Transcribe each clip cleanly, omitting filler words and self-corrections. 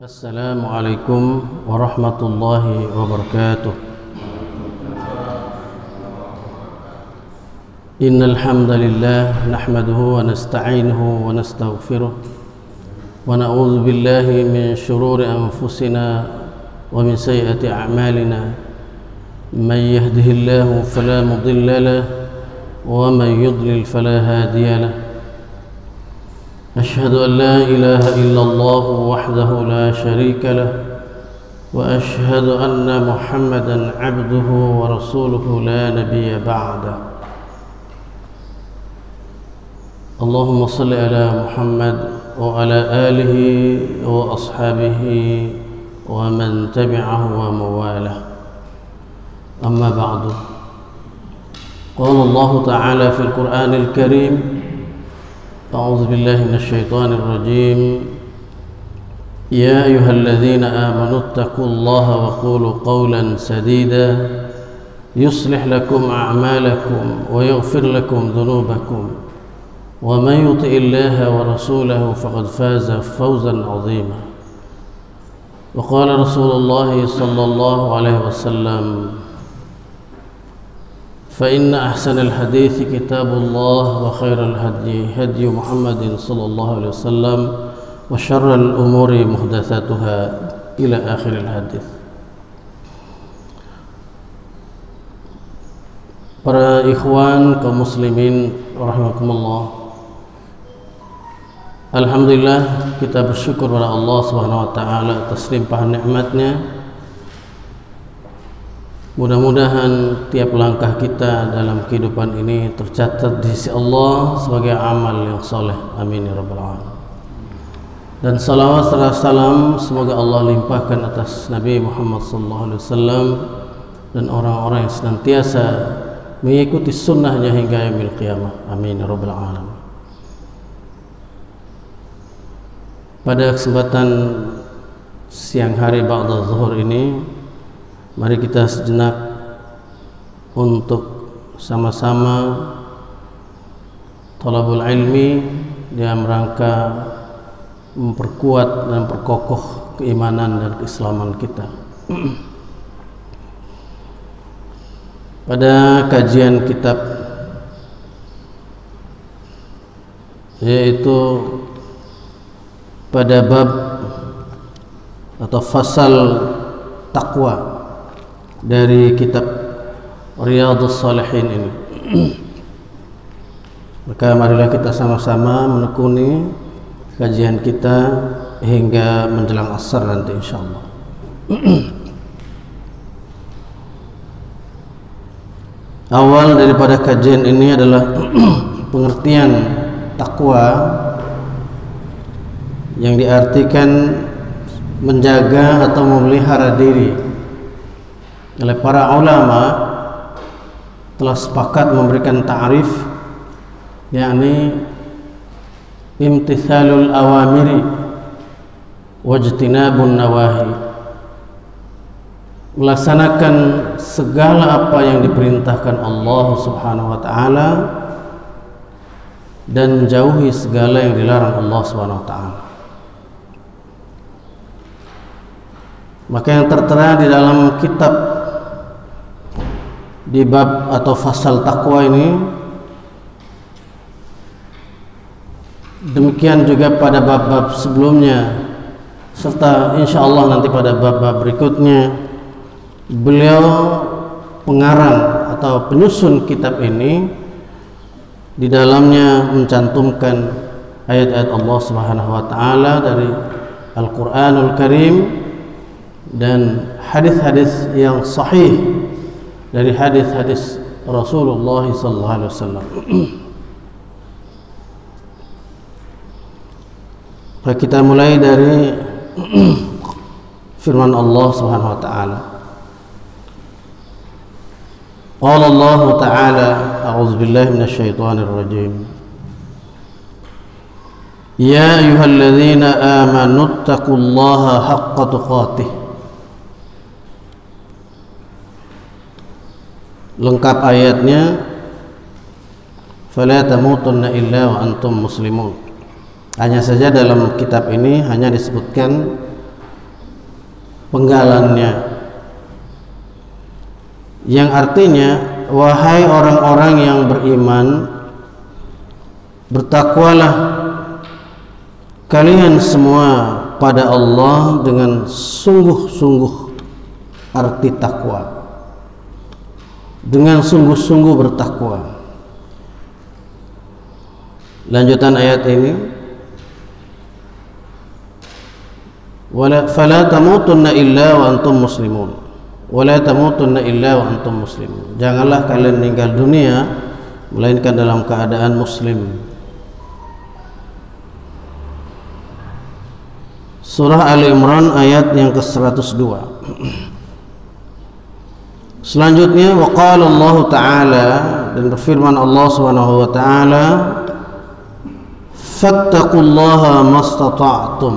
Assalamualaikum warahmatullahi wabarakatuh. Innal hamdalillah nahmaduhu wa nasta'inuhu wa nastaghfiruh wa na'udzu billahi min shururi anfusina wa min sayyiati a'malina. Man yahdihillahu fala mudilla lahu wa man yudlil fala hadiya lahu. أشهد أن لا إله إلا الله وحده لا شريك له وأشهد أن محمدا عبده ورسوله لا نبي بعده. اللهم صل على محمد وعلى آله وأصحابه ومن تبعه ومواله. أما بعد، قال الله تعالى في القرآن الكريم: أعوذ بالله من الشيطان الرجيم. يا أيها الذين آمنوا اتقوا الله وقولوا قولا سديدا يصلح لكم أعمالكم ويغفر لكم ذنوبكم ومن يطع الله ورسوله فقد فاز فوزا عظيما. وقال رسول الله صلى الله عليه وسلم: فإن أحسن الحديث كتاب الله وخير الهدي هدي محمد صلى الله عليه وسلم وشر الأمور محدثاتها إلى آخر الحديث. Para ikhwan kaum muslimin rahimakumullah, alhamdulillah kita bersyukur kepada Allah Subhanahu wa taala atas limpahan nikmatnya. Mudah-mudahan tiap langkah kita dalam kehidupan ini tercatat di sisi Allah sebagai amal yang soleh. Amin ya rabbal alamin. Dan salawat serta salam semoga Allah limpahkan atas Nabi Muhammad SAW dan orang-orang yang senantiasa mengikuti sunnahnya hingga yaumil qiyamah. Amin ya rabbal alamin. Pada kesempatan siang hari ba'da zuhur ini, mari kita sejenak untuk sama-sama thalabul ilmi dalam rangka memperkuat dan memperkokoh keimanan dan keislaman kita. Pada kajian kitab yaitu pada bab atau fasal taqwa dari kitab Riyadhus Shalihin ini. Maka marilah kita sama-sama menekuni kajian kita hingga menjelang asar nanti insyaallah. Awal daripada kajian ini adalah pengertian takwa yang diartikan menjaga atau memelihara diri. Oleh para ulama telah sepakat memberikan ta'rif, yakni imtithalul awamiri wajtinabun nawahi, melaksanakan segala apa yang diperintahkan Allah Subhanahu wa taala dan menjauhi segala yang dilarang Allah Subhanahu wa taala. Maka yang tertera di dalam kitab di bab atau fasal takwa ini, demikian juga pada bab-bab sebelumnya, serta insya Allah nanti pada bab-bab berikutnya, beliau pengarang atau penyusun kitab ini di dalamnya mencantumkan ayat-ayat Allah Subhanahu wa taala dari Al-Qur'anul Karim dan hadis-hadis yang sahih dari hadis-hadis Rasulullah sallallahu alaihi wasallam. Kita mulai dari firman Allah Subhanahu wa taala. Qala Allah taala, a'udzu billahi minasy syaithanir rajim. Ya ayyuhalladzina amanu taqullaha haqqa tuqatih. Lengkap ayatnya, fala tamutunna illa wa antum muslimun. Hanya saja dalam kitab ini hanya disebutkan penggalannya, yang artinya, wahai orang-orang yang beriman, bertakwalah kalian semua pada Allah dengan sungguh-sungguh. Arti takwa, dengan sungguh-sungguh bertakwa. Lanjutan ayat ini, fala tamutunna illa wa antum muslimun, wala tamutunna illa wa antum muslimun. Janganlah kalian meninggal dunia melainkan dalam keadaan muslim. Surah Ali Imran ayat yang ke-102. Selanjutnya, waqala Allah Ta'ala, dan berfirman Allah Subhanahu wa Ta'ala, fattaqullaha mastata'tum.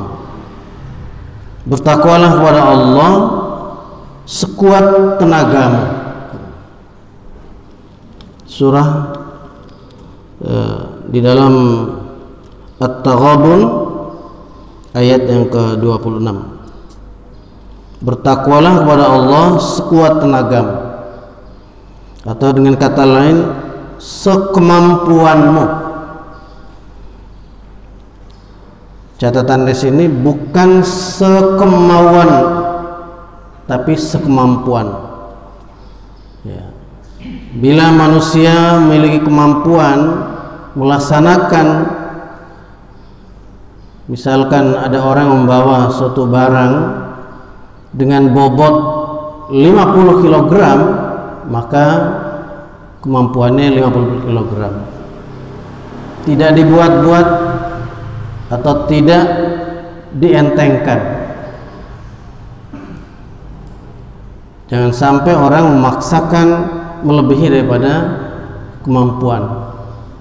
Bertakwalah kepada Allah sekuat tenagamu. Surah di dalam At-Taghabun ayat yang ke-26. Bertakwalah kepada Allah sekuat tenagamu, atau dengan kata lain, sekemampuanmu. Catatan di sini bukan sekemauan, tapi sekemampuan. Ya. Bila manusia memiliki kemampuan melaksanakan, misalkan ada orang membawa suatu barang dengan bobot 50 kg, maka kemampuannya 50 kg. Tidak dibuat-buat atau tidak dientengkan. Jangan sampai orang memaksakan melebihi daripada kemampuan.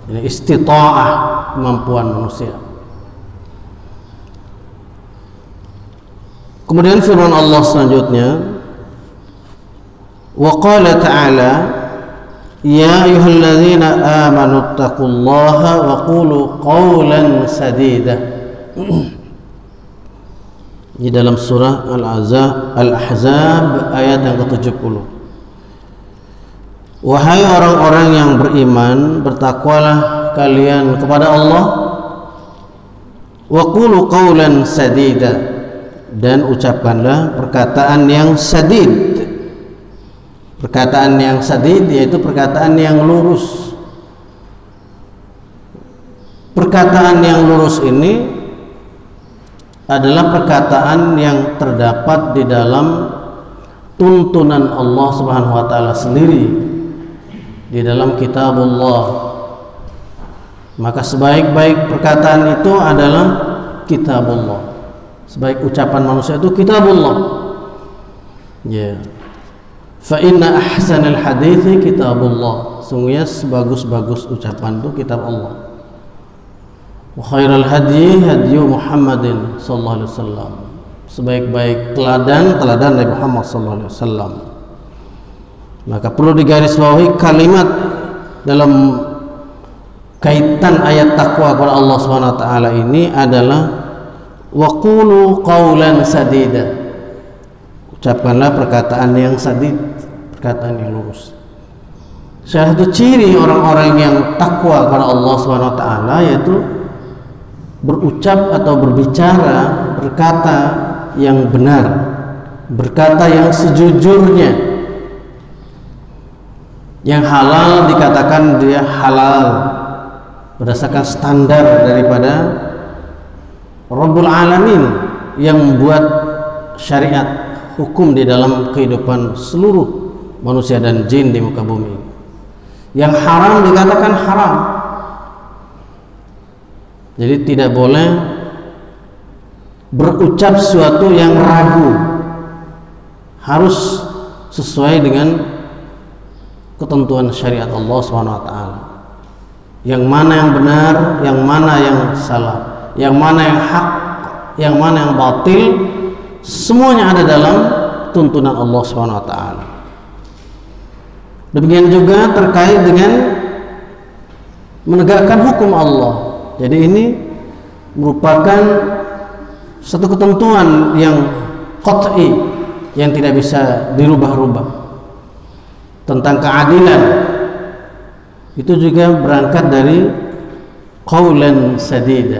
Ini istita'ah, kemampuan manusia. Kemudian firman Allah selanjutnya, wa qala ta'ala, ya ayyuhalladzina amanu taqullaha wa qulu qawlan sadida. Di dalam surah Al-Ahzab ayat yang ke-70. Wahai orang-orang yang beriman, bertakwalah kalian kepada Allah, wa qulu qawlan sadida, dan ucapkanlah perkataan yang sadid. Perkataan yang sadid yaitu perkataan yang lurus. Perkataan yang lurus ini adalah perkataan yang terdapat di dalam tuntunan Allah Subhanahu wa taala sendiri di dalam kitabullah. Maka sebaik-baik perkataan itu adalah kitabullah. Sebaik ucapan manusia itu kitabullah. Ya. Fa inna ahsanal hadithi kitabullah. Sungguhnya sebagus-bagus ucapan itu kitab Allah. Wa khairal hadyi hadyu Muhammadin sallallahu alaihi wasallam. Sebaik-baik teladan Nabi Muhammad sallallahu alaihi wasallam. Maka perlu digarisbawahi kalimat dalam kaitan ayat takwa kepada Allah Subhanahu wa taala ini adalah wa qulu qawlan sadida. Ucapkanlah perkataan yang sadid, perkataan yang lurus. Salah satu ciri orang-orang yang takwa kepada Allah Subhanahu wa taala yaitu berucap atau berbicara, berkata yang benar, berkata yang sejujurnya. Yang halal dikatakan dia halal berdasarkan standar daripada Rabbul Alamin yang membuat syariat hukum di dalam kehidupan seluruh manusia dan jin di muka bumi. Yang haram dikatakan haram. Jadi tidak boleh berucap sesuatu yang ragu, harus sesuai dengan ketentuan syariat Allah SWT. Yang mana yang benar, yang mana yang salah, yang mana yang hak, yang mana yang batil, semuanya ada dalam tuntunan Allah SWT. Demikian juga terkait dengan menegakkan hukum Allah. Jadi ini merupakan satu ketentuan yang qat'i, yang tidak bisa dirubah-rubah. Tentang keadilan itu juga berangkat dari qaulan sadida.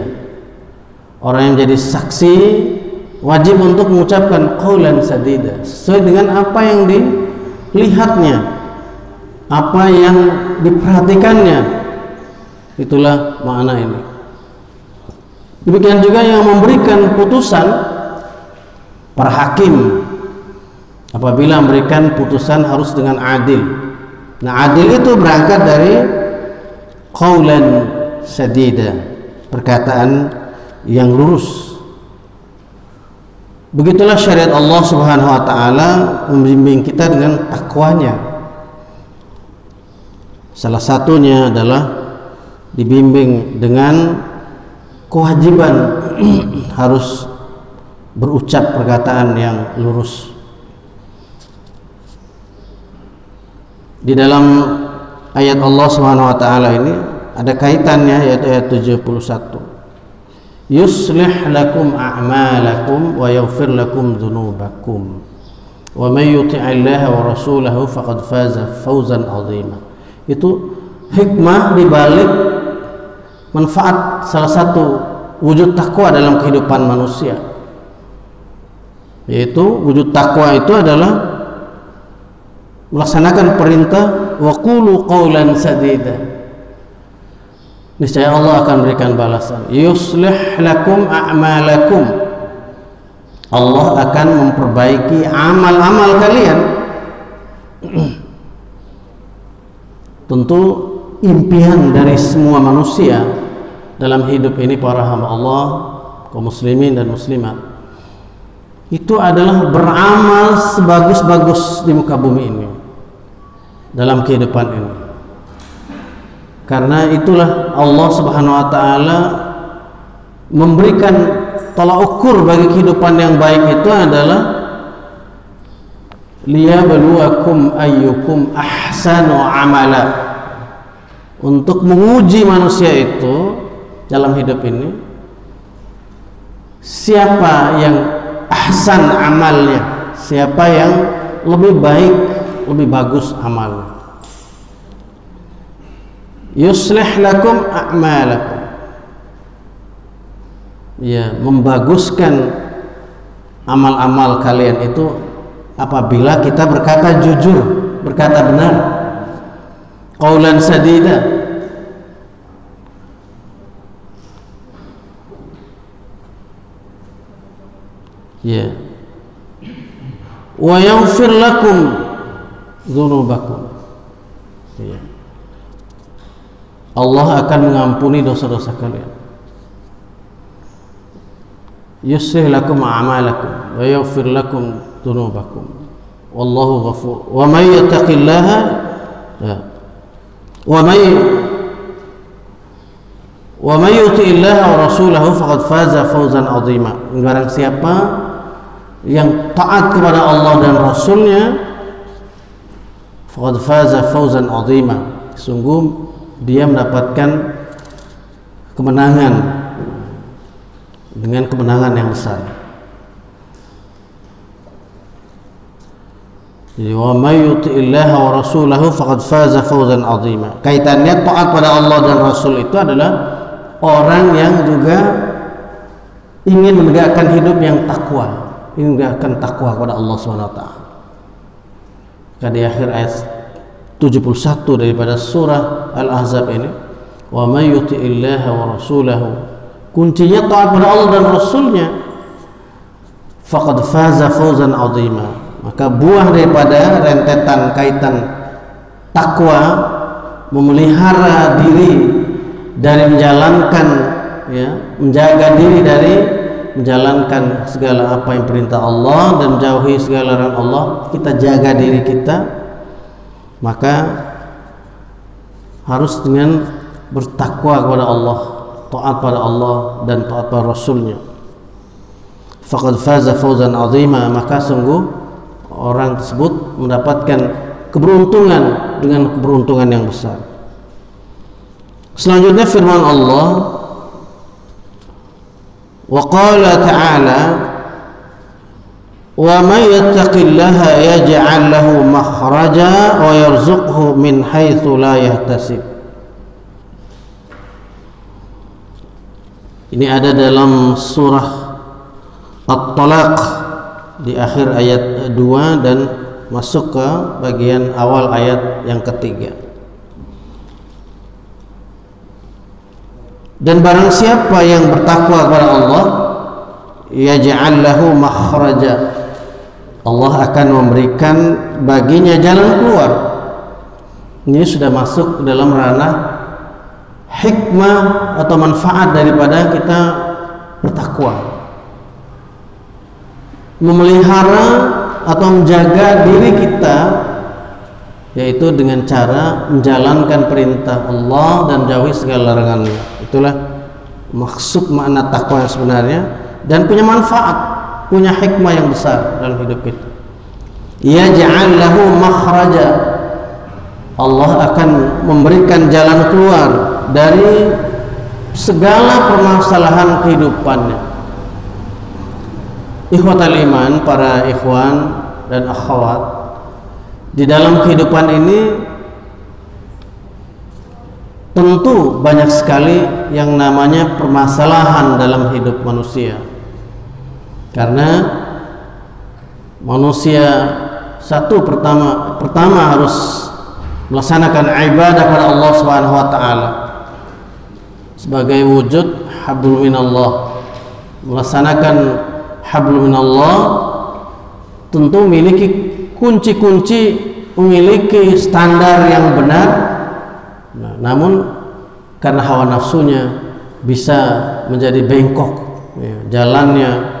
Orang yang jadi saksi wajib untuk mengucapkan qaulan sadida sesuai dengan apa yang dilihatnya, apa yang diperhatikannya. Itulah makna ini. Demikian juga yang memberikan putusan, para hakim apabila memberikan putusan harus dengan adil. Nah, adil itu berangkat dari qaulan sadida, perkataan yang lurus. Begitulah syariat Allah Subhanahu wa taala membimbing kita dengan takwanya. Salah satunya adalah dibimbing dengan kewajiban harus berucap perkataan yang lurus. Di dalam ayat Allah Subhanahu wa taala ini ada kaitannya, yaitu ayat 71. Yuslih lakum a'malakum wa yaghfir lakum dzunubakum wa may yuti'illaha wa rasulahu faqad faza fawzan 'azima. Itu hikmah di balik manfaat salah satu wujud takwa dalam kehidupan manusia, yaitu wujud takwa itu adalah melaksanakan perintah wa qulu qaulan sadida. Niscaya Allah akan berikan balasan. Yuslih lakum a'malakum, Allah akan memperbaiki amal-amal kalian. Tentu impian dari semua manusia dalam hidup ini, para hamba Allah, kaum muslimin dan muslimat, itu adalah beramal sebagus-bagus di muka bumi ini, dalam kehidupan ini. Karena itulah Allah Subhanahu wa taala memberikan tolak ukur bagi kehidupan yang baik itu adalah liyabluwakum ayyukum ahsanu amala, untuk menguji manusia itu dalam hidup ini siapa yang ahsan amalnya, siapa yang lebih baik, lebih bagus amalnya. Yuslih lakum a'malakum, ya, membaguskan amal-amal kalian itu apabila kita berkata jujur, berkata benar, qaulan sadida. Ya, wa yaghfir lakum dzunubakum, ya, Allah akan mengampuni dosa-dosa kalian. Yuslih lakum a'malakum wa yaghfir lakum dzunubakum wallahu ghafur. Wa may yattaqillaha wa may yuti'illaha wa rasulahu faqad faza fawzan 'azima. Barang siapa yang taat kepada Allah dan Rasulnya, faqad faza fawzan 'azima, sungguh dia mendapatkan kemenangan dengan kemenangan yang besar. Jadi wa may yuti'illaha wa rasulahu faqad faza fawzan 'azima. Kaitannya taat pada Allah dan Rasul itu adalah orang yang juga ingin menegakkan hidup yang takwa, ingin menegakkan takwa kepada Allah Subhanahu wa taala. Di akhir ayat 71 daripada surah Al-Ahzab ini, wa may yuti'illaha wa rasulahu, kuncinya taat pada Allah dan Rasulnya, faqad faza fawzan 'azima, maka buah daripada rentetan kaitan takwa, memelihara diri dari menjalankan, ya, menjaga diri dari menjalankan segala apa yang perintah Allah dan menjauhi segala larangan Allah. Kita jaga diri kita, maka harus dengan bertakwa kepada Allah, taat pada Allah dan taat pada Rasulnya. Faqad faza fawzan 'azima, maka sungguh orang tersebut mendapatkan keberuntungan dengan keberuntungan yang besar. Selanjutnya firman Allah, wa qala ta'ala, Wa may yattaqillaha yaj'al lahu makhraja wa yarzuqhu min haitsu la yahtasib. Ini ada dalam surah At-Talaq di akhir ayat 2 dan masuk ke bagian awal ayat yang ketiga. Dan barang siapa yang bertakwa kepada Allah, yaj'al lahu makhraja, Allah akan memberikan baginya jalan keluar. Ini sudah masuk dalam ranah hikmah atau manfaat daripada kita bertakwa, memelihara atau menjaga diri kita, yaitu dengan cara menjalankan perintah Allah dan jauhi segala larangannya. Itulah maksud makna takwa yang sebenarnya, dan punya manfaat, punya hikmah yang besar dalam hidup kita. Yaj'al lahu makhraja, Allah akan memberikan jalan keluar dari segala permasalahan kehidupannya. Ikhwatal iman, para ikhwan dan akhwat, di dalam kehidupan ini tentu banyak sekali yang namanya permasalahan dalam hidup manusia. Karena manusia pertama harus melaksanakan ibadah kepada Allah Subhanahu wa taala sebagai wujud hablum minallah. Melaksanakan hablum minallah tentu memiliki kunci-kunci, memiliki standar yang benar. Namun karena hawa nafsunya bisa menjadi bengkok, jalannya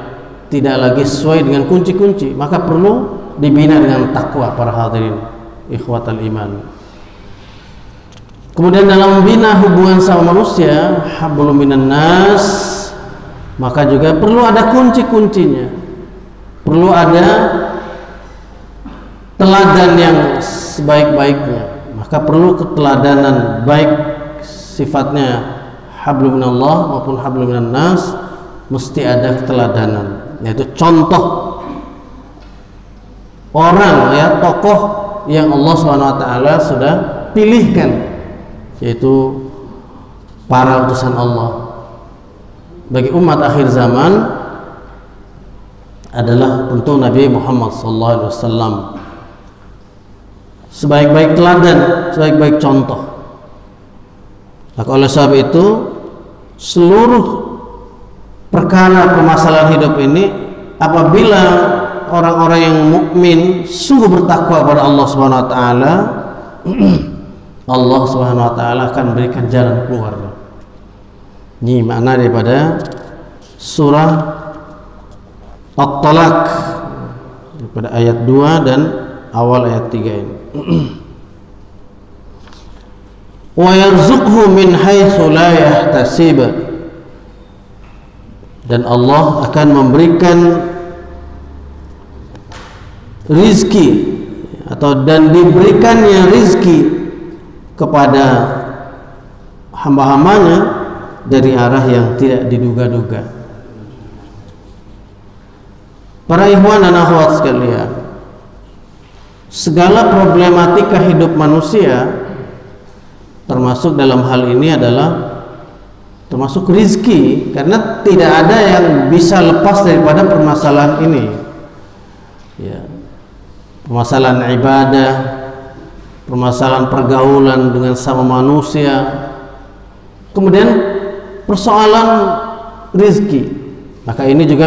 tidak lagi sesuai dengan kunci-kunci, maka perlu dibina dengan takwa, para hadirin ikhwatal iman. Kemudian dalam membina hubungan sama manusia, hablum minan nas, maka juga perlu ada kunci-kuncinya, perlu ada teladan yang sebaik-baiknya. Maka perlu keteladanan, baik sifatnya hablum minallah maupun hablum minan nas, mesti ada keteladanan, yaitu contoh orang, ya, tokoh yang Allah SWT sudah pilihkan, yaitu para utusan Allah bagi umat akhir zaman adalah tentu Nabi Muhammad SAW. Sebaik-baik teladan, sebaik-baik contoh. Maka oleh sebab itu, seluruh perkara permasalahan hidup ini, apabila orang-orang yang mukmin sungguh bertakwa kepada Allah Subhanahu wa taala, Allah Subhanahu wa taala akan berikan jalan keluar. Ini makna daripada surah At-Talaq daripada ayat 2 dan awal ayat 3 ini. Wa yarzuqhu min haitsu la yahtasib, dan Allah akan memberikan rizki dan diberikannya rizki kepada hamba-hambanya dari arah yang tidak diduga-duga. Para ikhwan dan akhwat sekalian, segala problematika hidup manusia, termasuk dalam hal ini adalah termasuk rizki, karena tidak ada yang bisa lepas daripada permasalahan ini, ya. Permasalahan ibadah, permasalahan pergaulan dengan sama manusia, kemudian persoalan rizki. Maka ini juga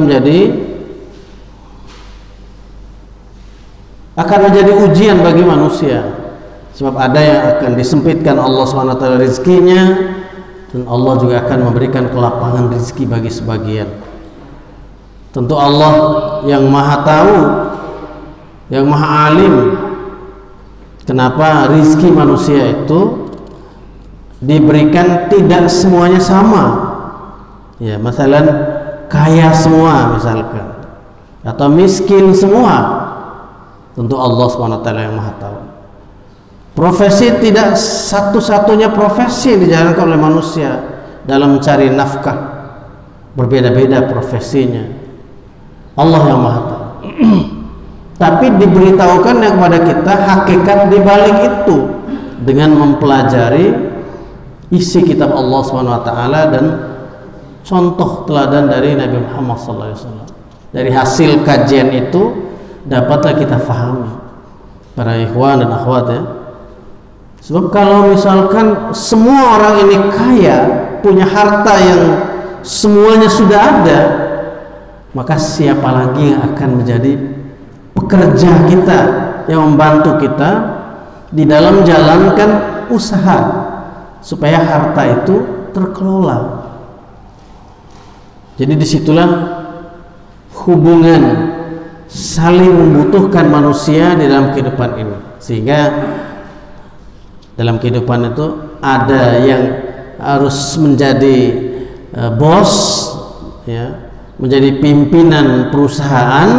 akan menjadi ujian bagi manusia, sebab ada yang akan disempitkan Allah SWT rizkinya, dan Allah juga akan memberikan kelapangan rizki bagi sebagian. Tentu Allah yang maha tahu, yang maha alim, kenapa rizki manusia itu diberikan tidak semuanya sama. Ya, misalnya kaya semua misalkan, atau miskin semua. Tentu Allah SWT yang maha tahu. Profesi tidak satu-satunya profesi yang dijalankan oleh manusia dalam mencari nafkah, berbeda-beda profesinya. Allah yang maha tahu. Tapi diberitahukan kepada kita hakikat di balik itu dengan mempelajari isi kitab Allah SWT dan contoh teladan dari Nabi Muhammad SAW. Dari hasil kajian itu dapatlah kita fahami, para ikhwan dan akhwat ya. Sebab kalau misalkan semua orang ini kaya, punya harta yang semuanya sudah ada, maka siapa lagi yang akan menjadi pekerja kita, yang membantu kita di dalam menjalankan usaha supaya harta itu terkelola. Jadi disitulah hubungan saling membutuhkan manusia di dalam kehidupan ini, sehingga dalam kehidupan itu ada yang harus menjadi bos ya, menjadi pimpinan perusahaan,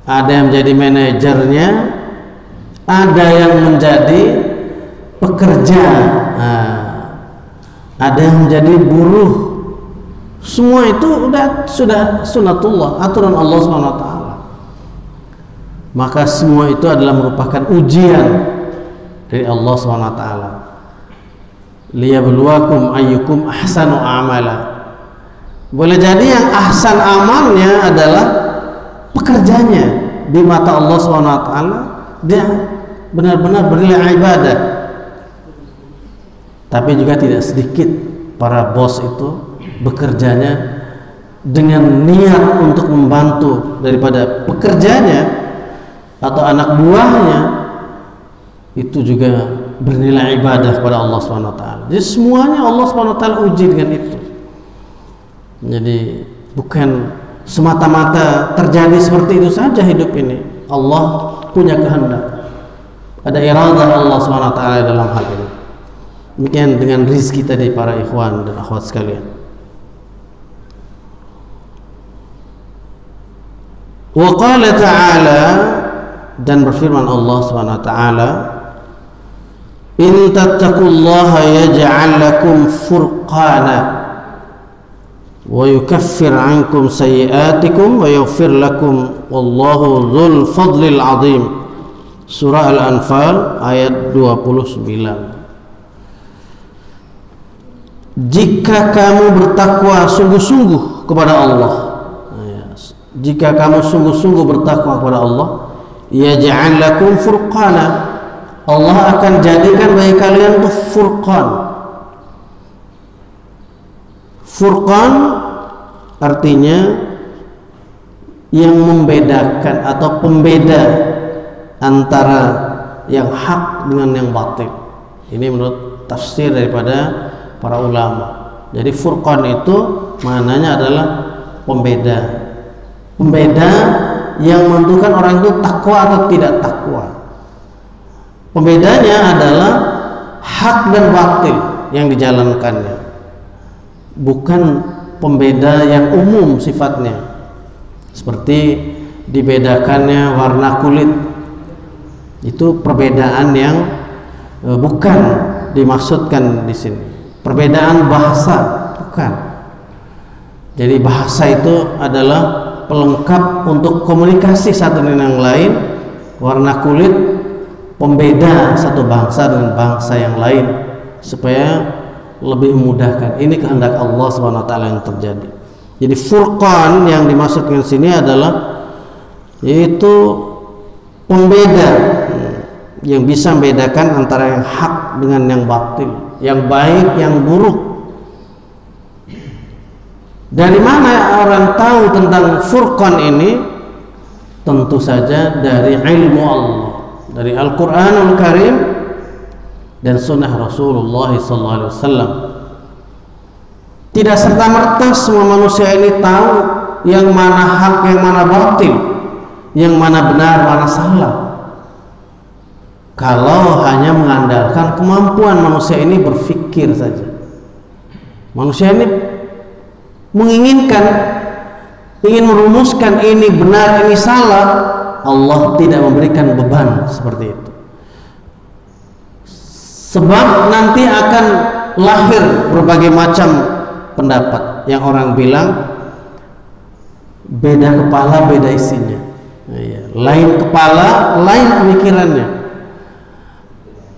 ada yang menjadi manajernya, ada yang menjadi pekerja, ada yang menjadi buruh. Semua itu sudah sunatullah, aturan Allah SWT. Maka semua itu adalah merupakan ujian dari Allah SWT. Liyabluwakum ayyukum ahsanu amala. Boleh jadi yang ahsan amalnya adalah pekerjanya di mata Allah SWT, dia benar-benar bernilai ibadah. Tapi juga tidak sedikit para bos itu bekerjanya dengan niat untuk membantu daripada pekerjanya atau anak buahnya, itu juga bernilai ibadah kepada Allah SWT. Jadi semuanya Allah SWT uji dengan itu. Jadi bukan semata-mata terjadi seperti itu saja hidup ini. Allah punya kehendak, ada iradah Allah SWT dalam hal ini. Demikian dengan rizki tadi para ikhwan dan akhwat sekalian. Wa qala ta'ala, dan berfirman Allah Subhanahu wa taala, in tattaqullaha yaj'al lakum furqana wa yukaffir 'ankum sayyi'atikum wa yaghfir lakum wallahu dzul fadlil 'adzim. Surah Al-Anfal ayat 29. Jika kamu bertakwa sungguh-sungguh kepada Allah, jika kamu sungguh-sungguh bertakwa kepada Allah, yaj'al lakum furqana, Allah akan jadikan bagi kalian itu furqan. Furqan artinya yang membedakan atau pembeda antara yang hak dengan yang batil. Ini menurut tafsir daripada para ulama. Jadi furqan itu maknanya adalah pembeda. Pembeda yang menentukan orang itu takwa atau tidak takwa. Pembedanya adalah hak dan batil yang dijalankannya, bukan pembeda yang umum sifatnya, seperti dibedakannya warna kulit. Itu perbedaan yang bukan dimaksudkan di sini. Perbedaan bahasa bukan. Jadi bahasa itu adalah pelengkap untuk komunikasi satu dengan yang lain. Warna kulit pembeda satu bangsa dengan bangsa yang lain supaya lebih memudahkan. Ini kehendak Allah SWT yang terjadi. Jadi furqan yang dimaksudkan sini adalah yaitu pembeda yang bisa membedakan antara yang hak dengan yang batil, yang baik, yang buruk. Dari mana orang tahu tentang furqan ini? Tentu saja dari ilmu Allah, dari Al-Quranul Karim dan sunnah Rasulullah SAW. Tidak serta-merta semua manusia ini tahu yang mana hak, yang mana batil, yang mana benar, mana salah. Kalau hanya mengandalkan kemampuan manusia ini berpikir saja. Manusia ini menginginkan, ingin merumuskan ini benar, ini salah. Allah tidak memberikan beban seperti itu. Sebab nanti akan lahir berbagai macam pendapat. Yang orang bilang beda kepala beda isinya. Ya, lain kepala lain pemikirannya,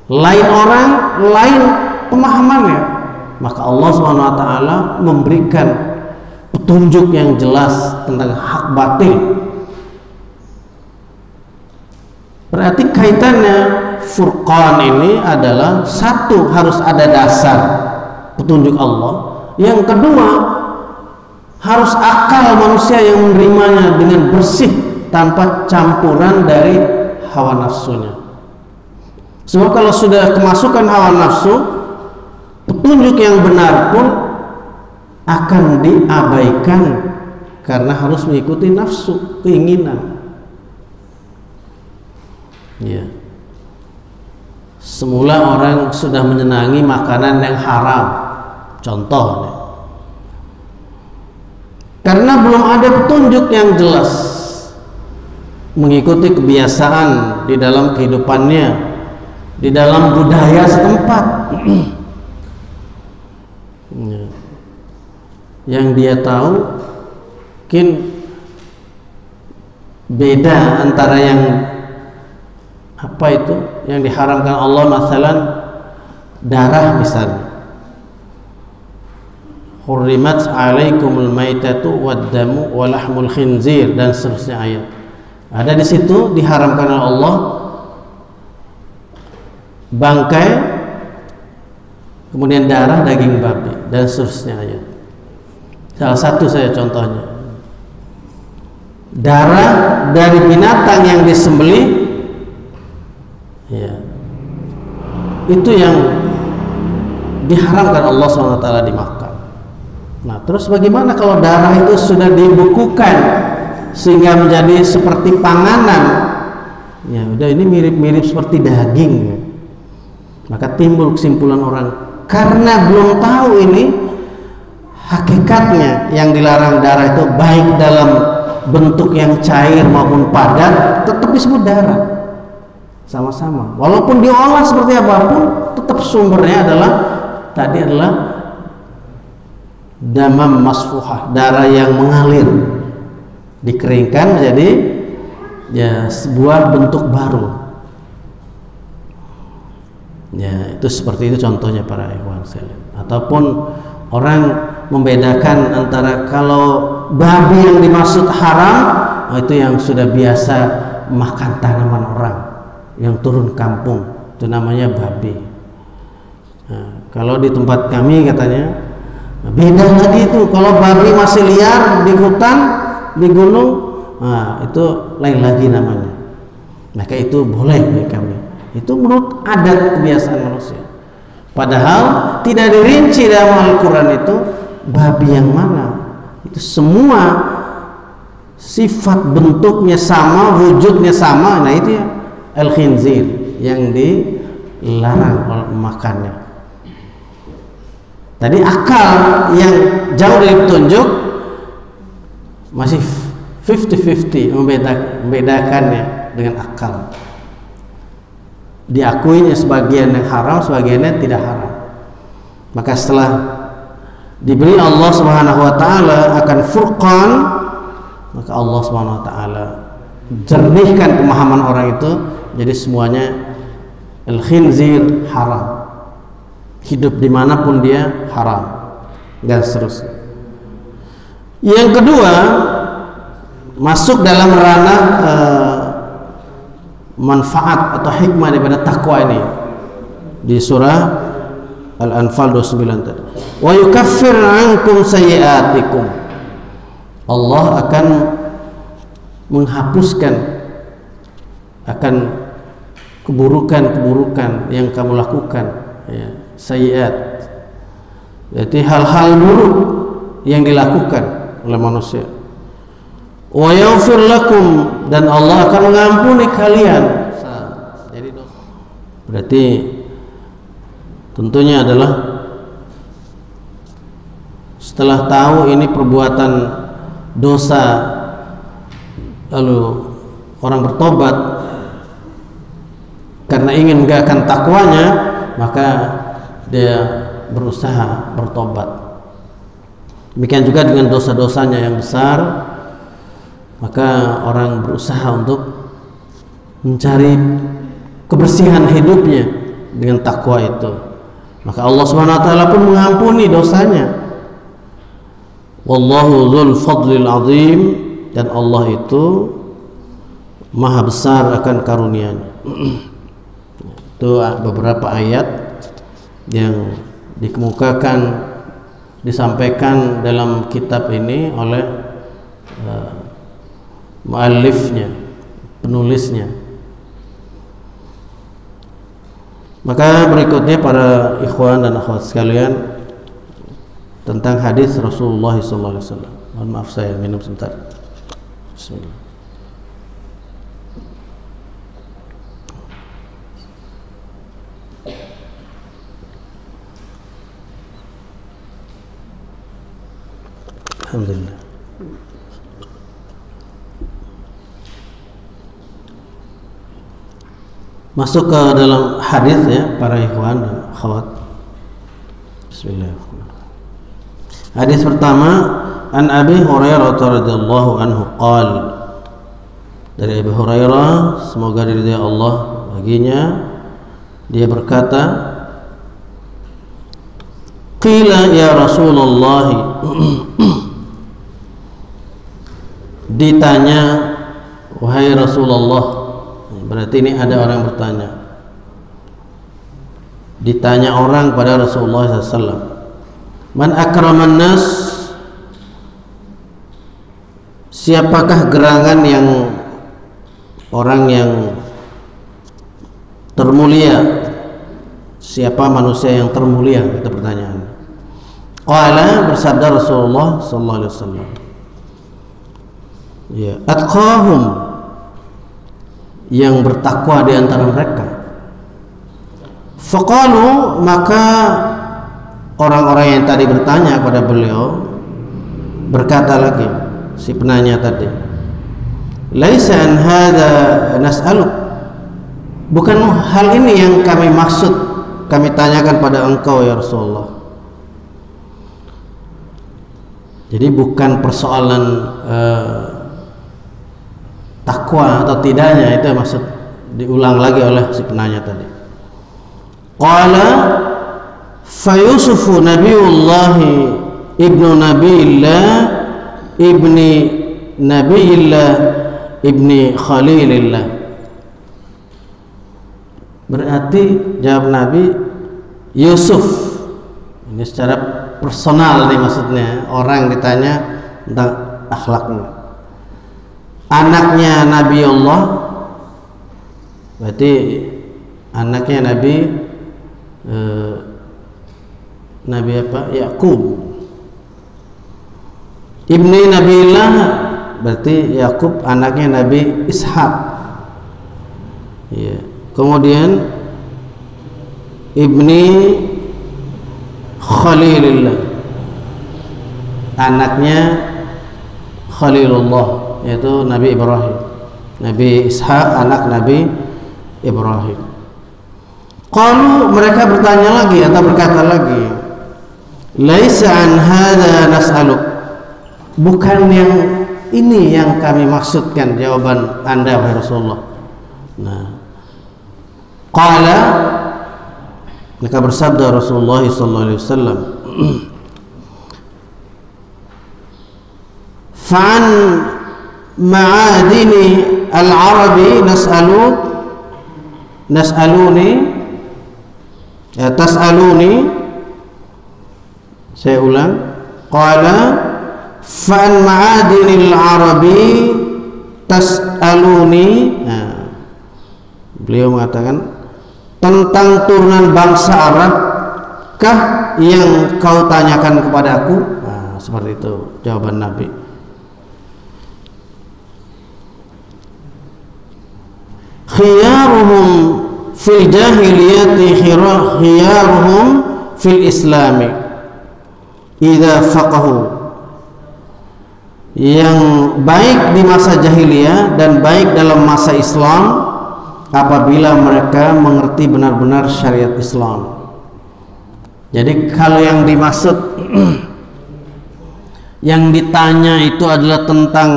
lain orang lain pemahamannya. Maka Allah SWT memberikan petunjuk yang jelas tentang hak batil. Berarti kaitannya Furqan ini adalah satu, harus ada dasar petunjuk Allah. Yang kedua, harus akal manusia yang menerimanya dengan bersih tanpa campuran dari hawa nafsunya. Sebab kalau sudah kemasukan hawa nafsu, petunjuk yang benar pun akan diabaikan karena harus mengikuti nafsu, keinginan. Ya. Semula orang sudah menyenangi makanan yang haram, contohnya, karena belum ada petunjuk yang jelas, mengikuti kebiasaan di dalam kehidupannya, di dalam budaya setempat. Ya. Yang dia tahu mungkin beda antara yang apa itu yang diharamkan Allah, masalan darah misalnya, hurrimat alaikumul maitatu waddamu walahmul khinzir dan seterusnya ayat. Ada di situ diharamkan oleh Allah bangkai, kemudian darah daging babi dan seterusnya ayat. Salah satu saya contohnya, darah dari binatang yang disembelih, ya, itu yang diharamkan Allah SWT dimakan. Nah, terus bagaimana kalau darah itu sudah dibekukan sehingga menjadi seperti panganan? Ya udah, ini mirip-mirip seperti daging, ya. Maka timbul kesimpulan orang, karena belum tahu ini hakikatnya, yang dilarang darah itu baik dalam bentuk yang cair maupun padat tetap disebut darah. Sama-sama, walaupun diolah seperti apapun, tetap sumbernya adalah tadi adalah damam masfuhah, darah yang mengalir, dikeringkan menjadi ya sebuah bentuk baru. Ya, itu seperti itu contohnya para ikhwan sekalian. Ataupun orang membedakan antara kalau babi yang dimaksud haram, itu yang sudah biasa makan tanaman orang, yang turun kampung, itu namanya babi. Nah, kalau di tempat kami katanya beda lagi itu, kalau babi masih liar di hutan, di gunung, nah, itu lain lagi namanya. Maka itu boleh bagi kami. Itu menurut adat kebiasaan manusia. Padahal tidak dirinci dalam Al-Quran itu babi yang mana. Itu semua sifat bentuknya sama, wujudnya sama. Nah itu ya al-khinzir yang dilarang makannya. Tadi akal yang jauh dari petunjuk masih 50-50 membedakannya dengan akal. Diakuinya sebagian yang haram, sebagiannya tidak haram. Maka setelah diberi Allah Subhanahu wa taala akan Furqan, maka Allah Subhanahu wa taala jernihkan pemahaman orang itu, jadi semuanya al-khinzir haram, hidup dimanapun dia haram, dan seterusnya. Yang kedua, masuk dalam ranah manfaat atau hikmah daripada takwa ini di surah Al-Anfal 29 tadi. Wa yukaffir ankum sayyi'atikum. Allah akan menghapuskan akan keburukan-keburukan yang kamu lakukan, ya, sayyi'at. Jadi hal-hal buruk yang dilakukan oleh manusia. Wa yaghfir lakum, dan Allah akan mengampuni kalian. Jadi berarti tentunya adalah setelah tahu ini perbuatan dosa, lalu orang bertobat karena ingin menegakkan takwanya, maka dia berusaha bertobat. Demikian juga dengan dosa-dosanya yang besar, maka orang berusaha untuk mencari kebersihan hidupnya dengan takwa itu, maka Allah Subhanahu wa taala pun mengampuni dosanya. Wallahu dzul fadlil azim, dan Allah itu maha besar akan karunia-Nya. Itu beberapa ayat yang dikemukakan, disampaikan dalam kitab ini oleh muallifnya, penulisnya. Maka berikutnya para ikhwan dan akhwat sekalian, tentang hadis Rasulullah SAW. Mohon maaf, saya minum sebentar. Bismillah. Alhamdulillah. Masuk ke dalam hadis ya para ikhwan dan akhwat. Bismillahirrahmanirrahim. Hadis pertama, an Abi Hurairah radhiyallahu anhu qala, dari Abi Hurairah semoga diridhai Allah baginya, dia berkata, qila ya Rasulullah, ditanya wahai Rasulullah, berarti ini ada orang bertanya, ditanya orang pada Rasulullah SAW, man akraman nas, siapakah gerangan yang orang yang termulia, siapa manusia yang termulia, itu pertanyaan. Qala, bersabda Rasulullah sallallahu alaihi wasallam, ya, atqahum, yang bertakwa di antara mereka. Faqalu, maka orang-orang yang tadi bertanya kepada beliau berkata lagi, si penanya tadi, laisa an hadza nas'aluk, bukan hal ini yang kami maksud, kami tanyakan pada engkau ya Rasulullah. Jadi bukan persoalan takwa atau tidaknya, itu maksud diulang lagi oleh si penanya tadi. Qala fa Yusufu Nabiullah ibnu Nabiillah ibni Nabiillah ibni Khalilillah. Berarti jawab Nabi, Yusuf, ini secara personal nih maksudnya, orang ditanya tentang akhlaknya, anaknya Nabi Allah, berarti anaknya Nabi apa? Yakub. Ibni Nabiillah, berarti Yakub anaknya Nabi Ishak. Ya. Kemudian ibni Khalilillah, anaknya Khalilullah, yaitu Nabi Ibrahim. Nabi Ishak anak Nabi Ibrahim. Qalu, mereka bertanya lagi atau berkata lagi, laisa an hadza nas'aluk, bukan yang ini yang kami maksudkan jawaban Anda wahai Rasulullah. Nah, qala, maka bersabda Rasulullah sallallahu alaihi wasallam, fa'an ma'adini al-arabi nas'aluni, ya, tas'aluni, saya ulang, qala fa'an ma'adinil arabi tas'aluni. Nah, beliau mengatakan, tentang turunan bangsa Arab kah yang kau tanyakan kepada aku? Nah, seperti itu jawaban Nabi. Khiyaruhum fil jahiliyati khiyaruhum fil islami idza faqahu, yang baik di masa jahiliyah dan baik dalam masa Islam apabila mereka mengerti benar-benar syariat Islam. Jadi kalau yang dimaksud yang ditanya itu adalah tentang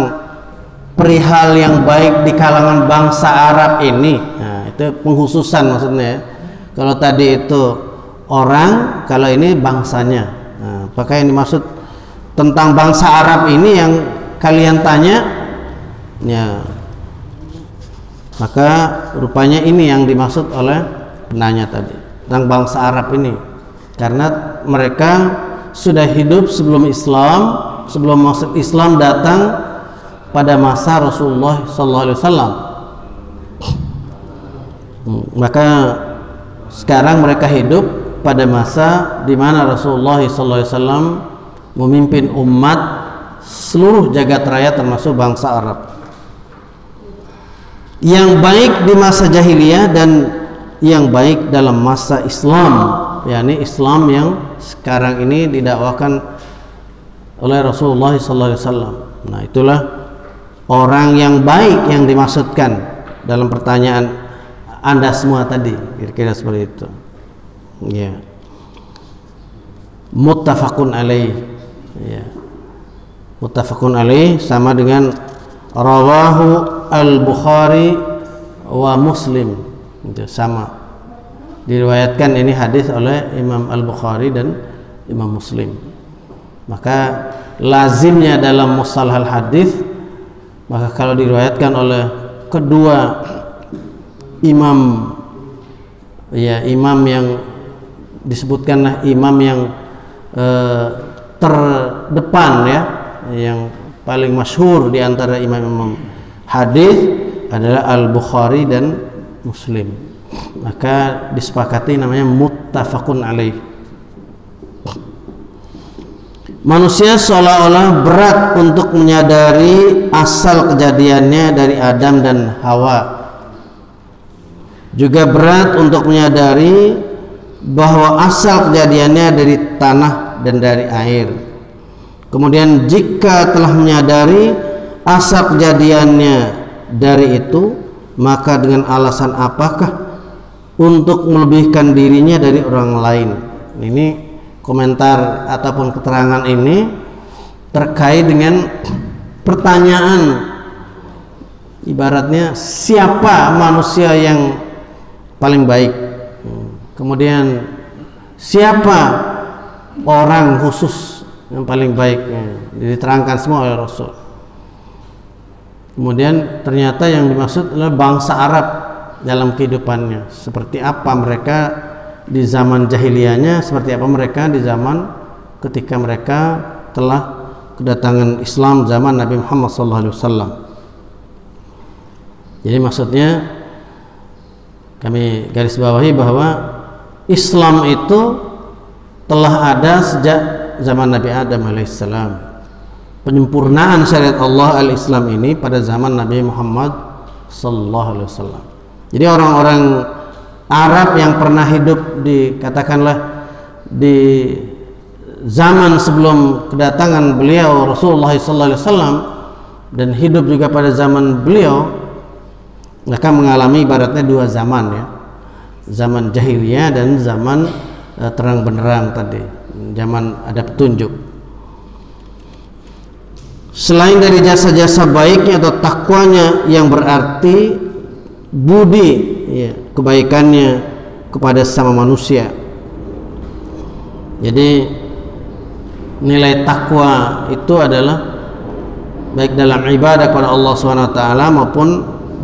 perihal yang baik di kalangan bangsa Arab ini. Nah, itu penghususan maksudnya ya. Kalau tadi itu orang, kalau ini bangsanya. Nah, apakah yang dimaksud tentang bangsa Arab ini yang kalian tanya? Ya, maka rupanya ini yang dimaksud oleh penanya tadi, tentang bangsa Arab ini, karena mereka sudah hidup sebelum Islam, sebelum masuk Islam datang pada masa Rasulullah SAW. Maka sekarang mereka hidup pada masa di mana Rasulullah SAW memimpin umat seluruh jagat raya termasuk bangsa Arab. Yang baik di masa jahiliyah dan yang baik dalam masa Islam, yakni Islam yang sekarang ini didakwakan oleh Rasulullah SAW. Nah, itulah orang yang baik yang dimaksudkan dalam pertanyaan Anda semua tadi, kira-kira seperti itu. Ya. Muttafaqun alaih. Ya. Muttafaqun alaih sama dengan rawahu al-Bukhari wa Muslim. Itu sama. Diriwayatkan ini hadis oleh Imam Al-Bukhari dan Imam Muslim. Maka lazimnya dalam mustalah hadis, maka kalau diriwayatkan oleh kedua imam, ya imam yang disebutkanlah imam yang terdepan, ya, yang paling masyhur di antara imam-imam hadis adalah Al-Bukhari dan Muslim. Maka disepakati namanya muttafaqun alaih. Manusia seolah-olah berat untuk menyadari asal kejadiannya dari Adam dan Hawa. Juga berat untuk menyadari bahwa asal kejadiannya dari tanah dan dari air. Kemudian jika telah menyadari asal kejadiannya dari itu, maka dengan alasan apakah untuk melebihkan dirinya dari orang lain? Ini komentar ataupun keterangan ini terkait dengan pertanyaan, ibaratnya siapa manusia yang paling baik, kemudian siapa orang khusus yang paling baik, diterangkan semua oleh Rasul. Kemudian ternyata yang dimaksud adalah bangsa Arab dalam kehidupannya, seperti apa mereka di zaman jahiliyahnya, seperti apa mereka di zaman ketika mereka telah kedatangan Islam zaman Nabi Muhammad SAW. Jadi maksudnya kami garis bawahi bahwa Islam itu telah ada sejak zaman Nabi Adam alaihissalam. Penyempurnaan syariat Allah al-Islam ini pada zaman Nabi Muhammad SAW. Jadi orang-orang Arab yang pernah hidup di, katakanlah, di zaman sebelum kedatangan beliau Rasulullah SAW dan hidup juga pada zaman beliau, mereka mengalami ibaratnya dua zaman, ya, zaman jahiliyah dan zaman terang benderang tadi, zaman ada petunjuk. Selain dari jasa-jasa baiknya atau takwanya yang berarti budi, ya, kebaikannya kepada sesama manusia. Jadi nilai takwa itu adalah baik dalam ibadah kepada Allah SWT maupun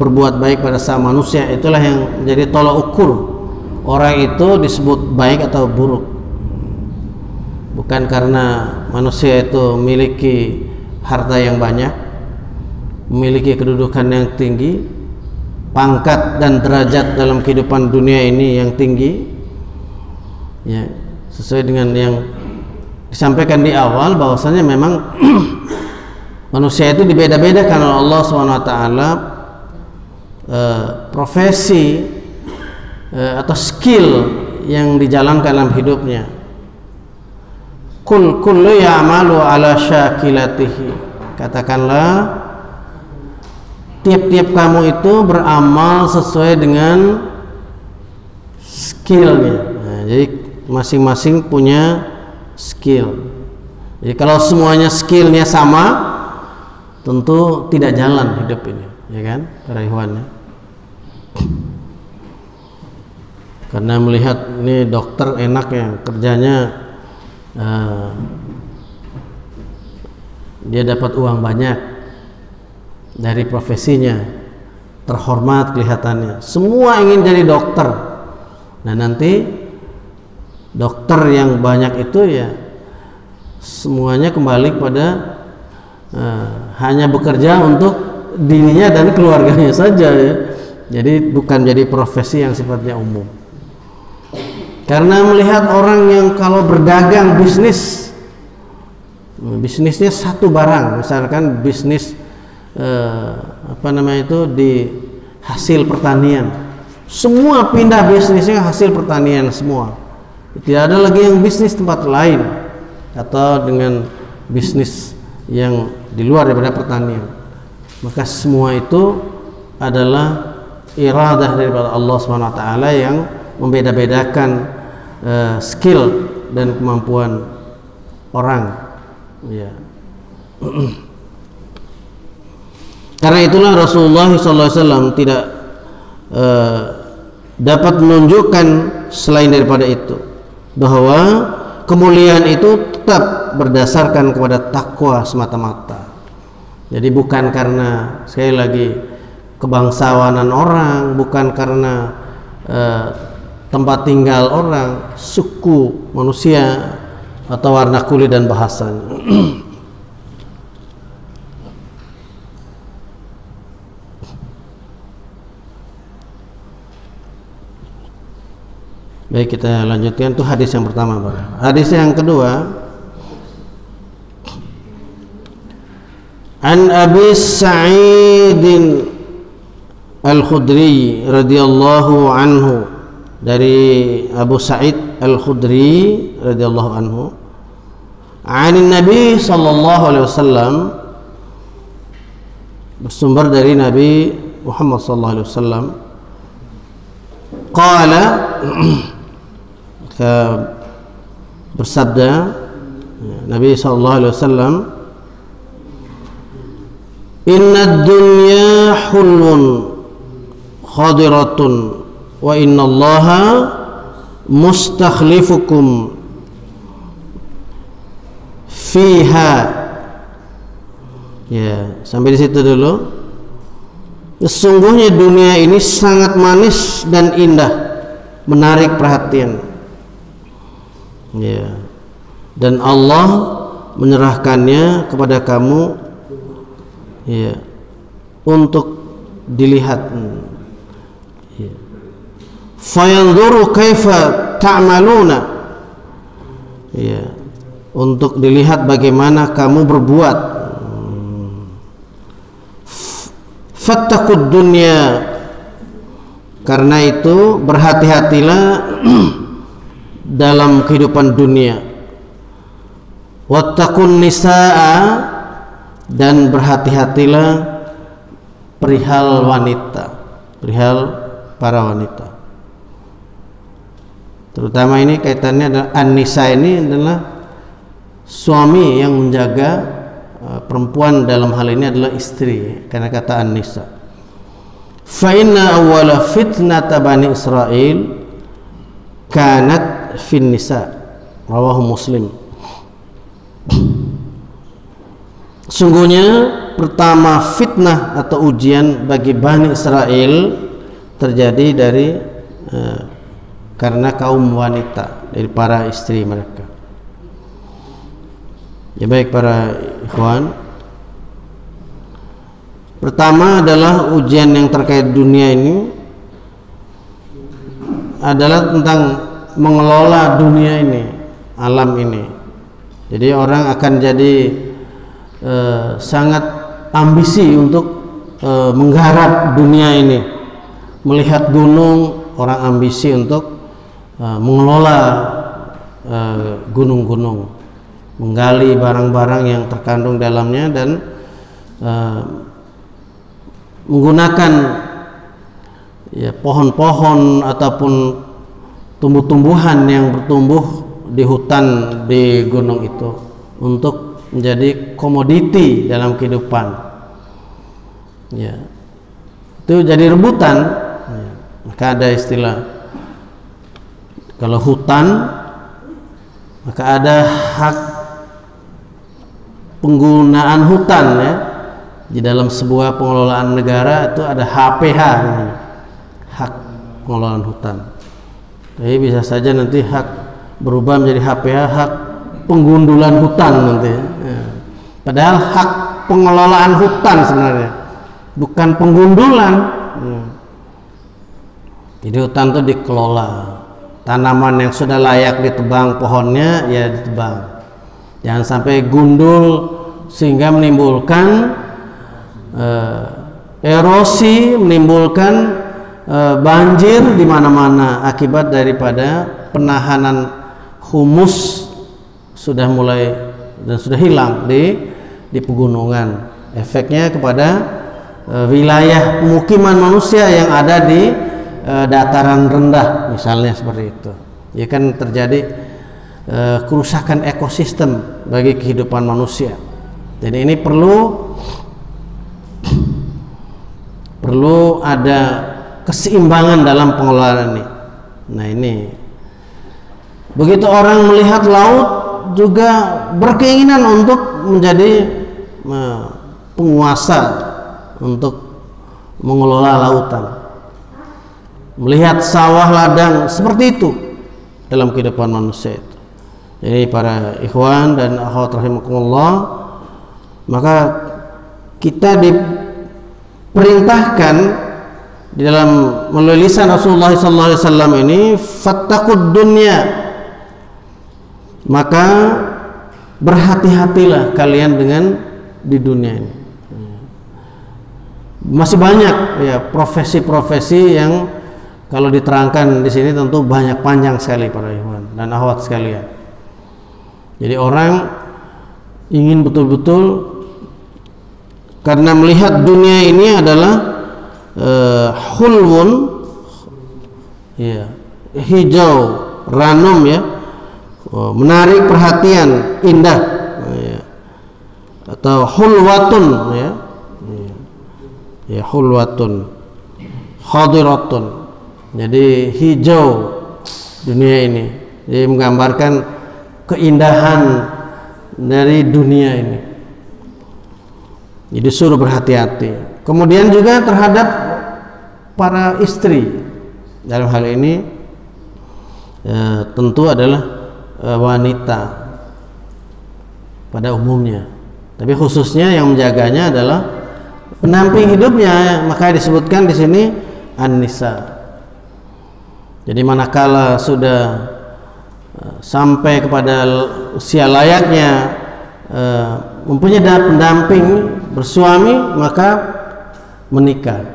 berbuat baik pada sesama manusia. Itulah yang menjadi tolak ukur orang itu disebut baik atau buruk. Bukan karena manusia itu memiliki harta yang banyak, memiliki kedudukan yang tinggi, pangkat dan derajat dalam kehidupan dunia ini yang tinggi, ya, sesuai dengan yang disampaikan di awal, bahwasanya memang manusia itu dibeda-bedakan oleh Allah SWT profesi atau skill yang dijalankan dalam hidupnya. Kullu ya'malu ala syakilatihi, katakanlah tiap-tiap kamu itu beramal sesuai dengan skillnya. Nah, jadi masing-masing punya skill. Jadi kalau semuanya skillnya sama, tentu tidak jalan hidup ini, ya kan, para ikhwan ya. Karena melihat ini dokter enak ya kerjanya, dia dapat uang banyak dari profesinya, terhormat kelihatannya, semua ingin jadi dokter. Nah nanti dokter yang banyak itu ya semuanya kembali pada hanya bekerja untuk dirinya dan keluarganya saja ya. Jadi bukan jadi profesi yang sifatnya umum. Karena melihat orang yang kalau berdagang bisnisnya satu barang, misalkan bisnis di hasil pertanian, semua pindah bisnisnya hasil pertanian semua. Tidak ada lagi yang bisnis tempat lain atau dengan bisnis yang di luar daripada pertanian. Maka semua itu adalah iradah daripada Allah SWT yang membeda-bedakan skill dan kemampuan orang ya. Karena itulah Rasulullah SAW tidak dapat menunjukkan selain daripada itu, bahwa kemuliaan itu tetap berdasarkan kepada takwa semata-mata. Jadi bukan karena sekali lagi kebangsawanan orang, bukan karena tempat tinggal orang, suku manusia, atau warna kulit dan bahasanya. Baik, kita lanjutkan. Itu hadis yang pertama, Pak. Hadis yang kedua, An Abi Sa'id Al-Khudri radhiyallahu anhu, dari Abu Sa'id Al-Khudri radhiyallahu anhu, anin Nabi sallallahu alaihi wasallam, bersumber dari Nabi Muhammad sallallahu alaihi wasallam, qala, bersabda Nabi sallallahu alaihi wasallam, inna dunya hulun khadiratun wa inna allaha mustakhlifukum fiha. Ya, sampai di situ dulu. Sesungguhnya dunia ini sangat manis dan indah, menarik perhatian. Ya. Dan Allah menyerahkannya kepada kamu, ya, untuk dilihat. Ya. Fayanzuru kaifa ta'maluna. Ya. Untuk dilihat bagaimana kamu berbuat. Fattaqud dunya, karena itu berhati-hatilah dalam kehidupan dunia. Wattaqun nisaa, dan berhati-hatilah perihal wanita, perihal para wanita. Terutama ini kaitannya adalah an-nisa, ini adalah suami yang menjaga perempuan, dalam hal ini adalah istri, karena kata an-nisa. Fa inna awwala fitnata bani Israil kanat fin nisa, rawahu Muslim. Sungguhnya pertama fitnah atau ujian bagi Bani Israel terjadi dari karena kaum wanita, dari para istri mereka. Ya baik para ikhwan, pertama adalah ujian yang terkait dunia ini adalah tentang mengelola dunia ini, alam ini. Jadi orang akan jadi sangat ambisi untuk menggarap dunia ini. Melihat gunung, orang ambisi untuk mengelola gunung-gunung, menggali barang-barang yang terkandung dalamnya, dan menggunakan ya pohon-pohon ataupun tumbuh-tumbuhan yang bertumbuh di hutan di gunung itu untuk menjadi komoditi dalam kehidupan. ya, itu jadi rebutan. Ya. Maka ada istilah, kalau hutan maka ada hak penggunaan hutan, ya. Di dalam sebuah pengelolaan negara itu ada HPH namanya, hak pengelolaan hutan. Jadi bisa saja nanti hak berubah menjadi HPH, hak penggundulan hutan nanti, ya. Padahal hak pengelolaan hutan sebenarnya, bukan penggundulan. Ya. Jadi hutan itu dikelola, tanaman yang sudah layak ditebang pohonnya ya ditebang, jangan sampai gundul sehingga menimbulkan erosi, menimbulkan banjir di mana-mana akibat daripada penahanan humus sudah mulai dan sudah hilang di pegunungan. Efeknya kepada wilayah pemukiman manusia yang ada di dataran rendah misalnya, seperti itu. Ya kan, terjadi kerusakan ekosistem bagi kehidupan manusia. Jadi ini perlu ada keseimbangan dalam pengelolaan ini. Nah, ini begitu orang melihat laut juga berkeinginan untuk menjadi penguasa untuk mengelola lautan. Melihat sawah ladang seperti itu dalam kehidupan manusia itu. Jadi para ikhwan dan akhwat rahimakumullah, maka kita diperintahkan di dalam melalui lisan Rasulullah SAW ini, fattaqud dunya, maka berhati-hatilah kalian dengan di dunia ini. Masih banyak ya profesi-profesi yang kalau diterangkan di sini tentu banyak, panjang sekali para ikhwan dan akhwat sekalian. Jadi orang ingin betul-betul, karena melihat dunia ini adalah hulwun, ya, hijau, ranum, ya, menarik perhatian, indah, ya. Atau hulwatun, ya, ya, hulwatun, hadiratun. Jadi hijau dunia ini, jadi menggambarkan keindahan dari dunia ini. Jadi suruh berhati-hati. Kemudian juga terhadap para istri, dalam hal ini tentu adalah wanita pada umumnya, tapi khususnya yang menjaganya adalah pendamping hidupnya, maka disebutkan di sini an-nisa. Jadi manakala sudah sampai kepada usia layaknya mempunyai pendamping, bersuami, maka menikah,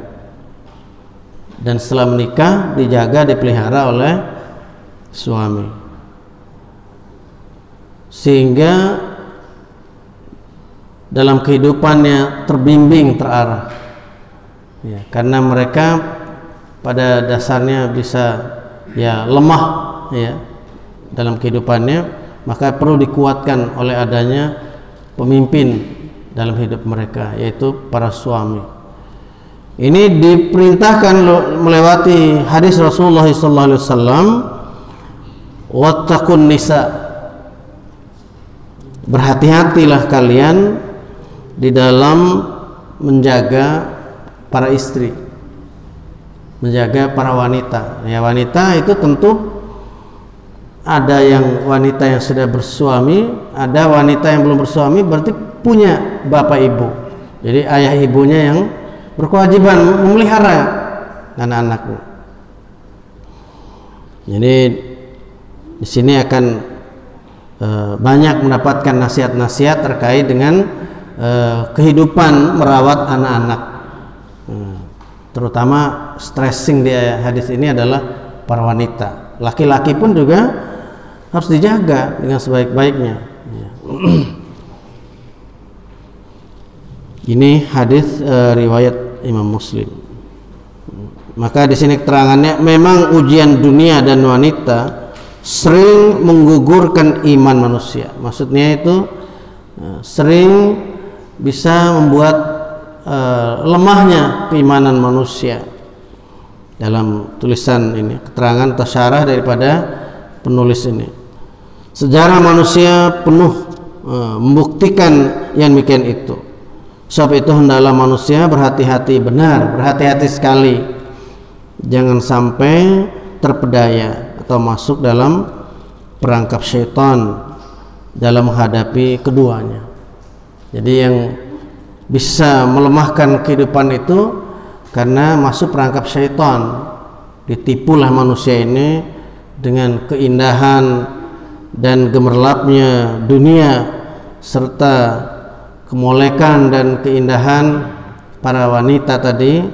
dan setelah menikah dijaga, dipelihara oleh suami, sehingga dalam kehidupannya terbimbing, terarah, ya, karena mereka pada dasarnya bisa ya lemah, ya, dalam kehidupannya, maka perlu dikuatkan oleh adanya pemimpin dalam hidup mereka, yaitu para suami. Ini diperintahkan melewati hadis Rasulullah SAW, wattaqun nisa, berhati-hatilah kalian di dalam menjaga para istri, menjaga para wanita. Ya, wanita itu tentu ada yang wanita yang sudah bersuami, ada wanita yang belum bersuami, berarti punya bapak ibu. Jadi ayah ibunya yang berkewajiban memelihara anak-anaknya. Jadi di sini akan banyak mendapatkan nasihat-nasihat terkait dengan kehidupan merawat anak-anak. Terutama stressing di hadis ini adalah para wanita. Laki-laki pun juga harus dijaga dengan sebaik-baiknya. Ini hadis riwayat Imam Muslim. Maka di sini keterangannya, memang ujian dunia dan wanita sering menggugurkan iman manusia. Maksudnya itu sering bisa membuat lemahnya keimanan manusia. Dalam tulisan ini keterangan atau syarah daripada penulis ini, sejarah manusia penuh membuktikan yang demikian itu. Sebab itu hendaklah manusia berhati-hati, benar berhati-hati sekali, jangan sampai terpedaya atau masuk dalam perangkap syaitan dalam menghadapi keduanya. Jadi yang bisa melemahkan kehidupan itu karena masuk perangkap syaitan. Ditipulah manusia ini dengan keindahan dan gemerlapnya dunia serta kemolekan dan keindahan para wanita tadi.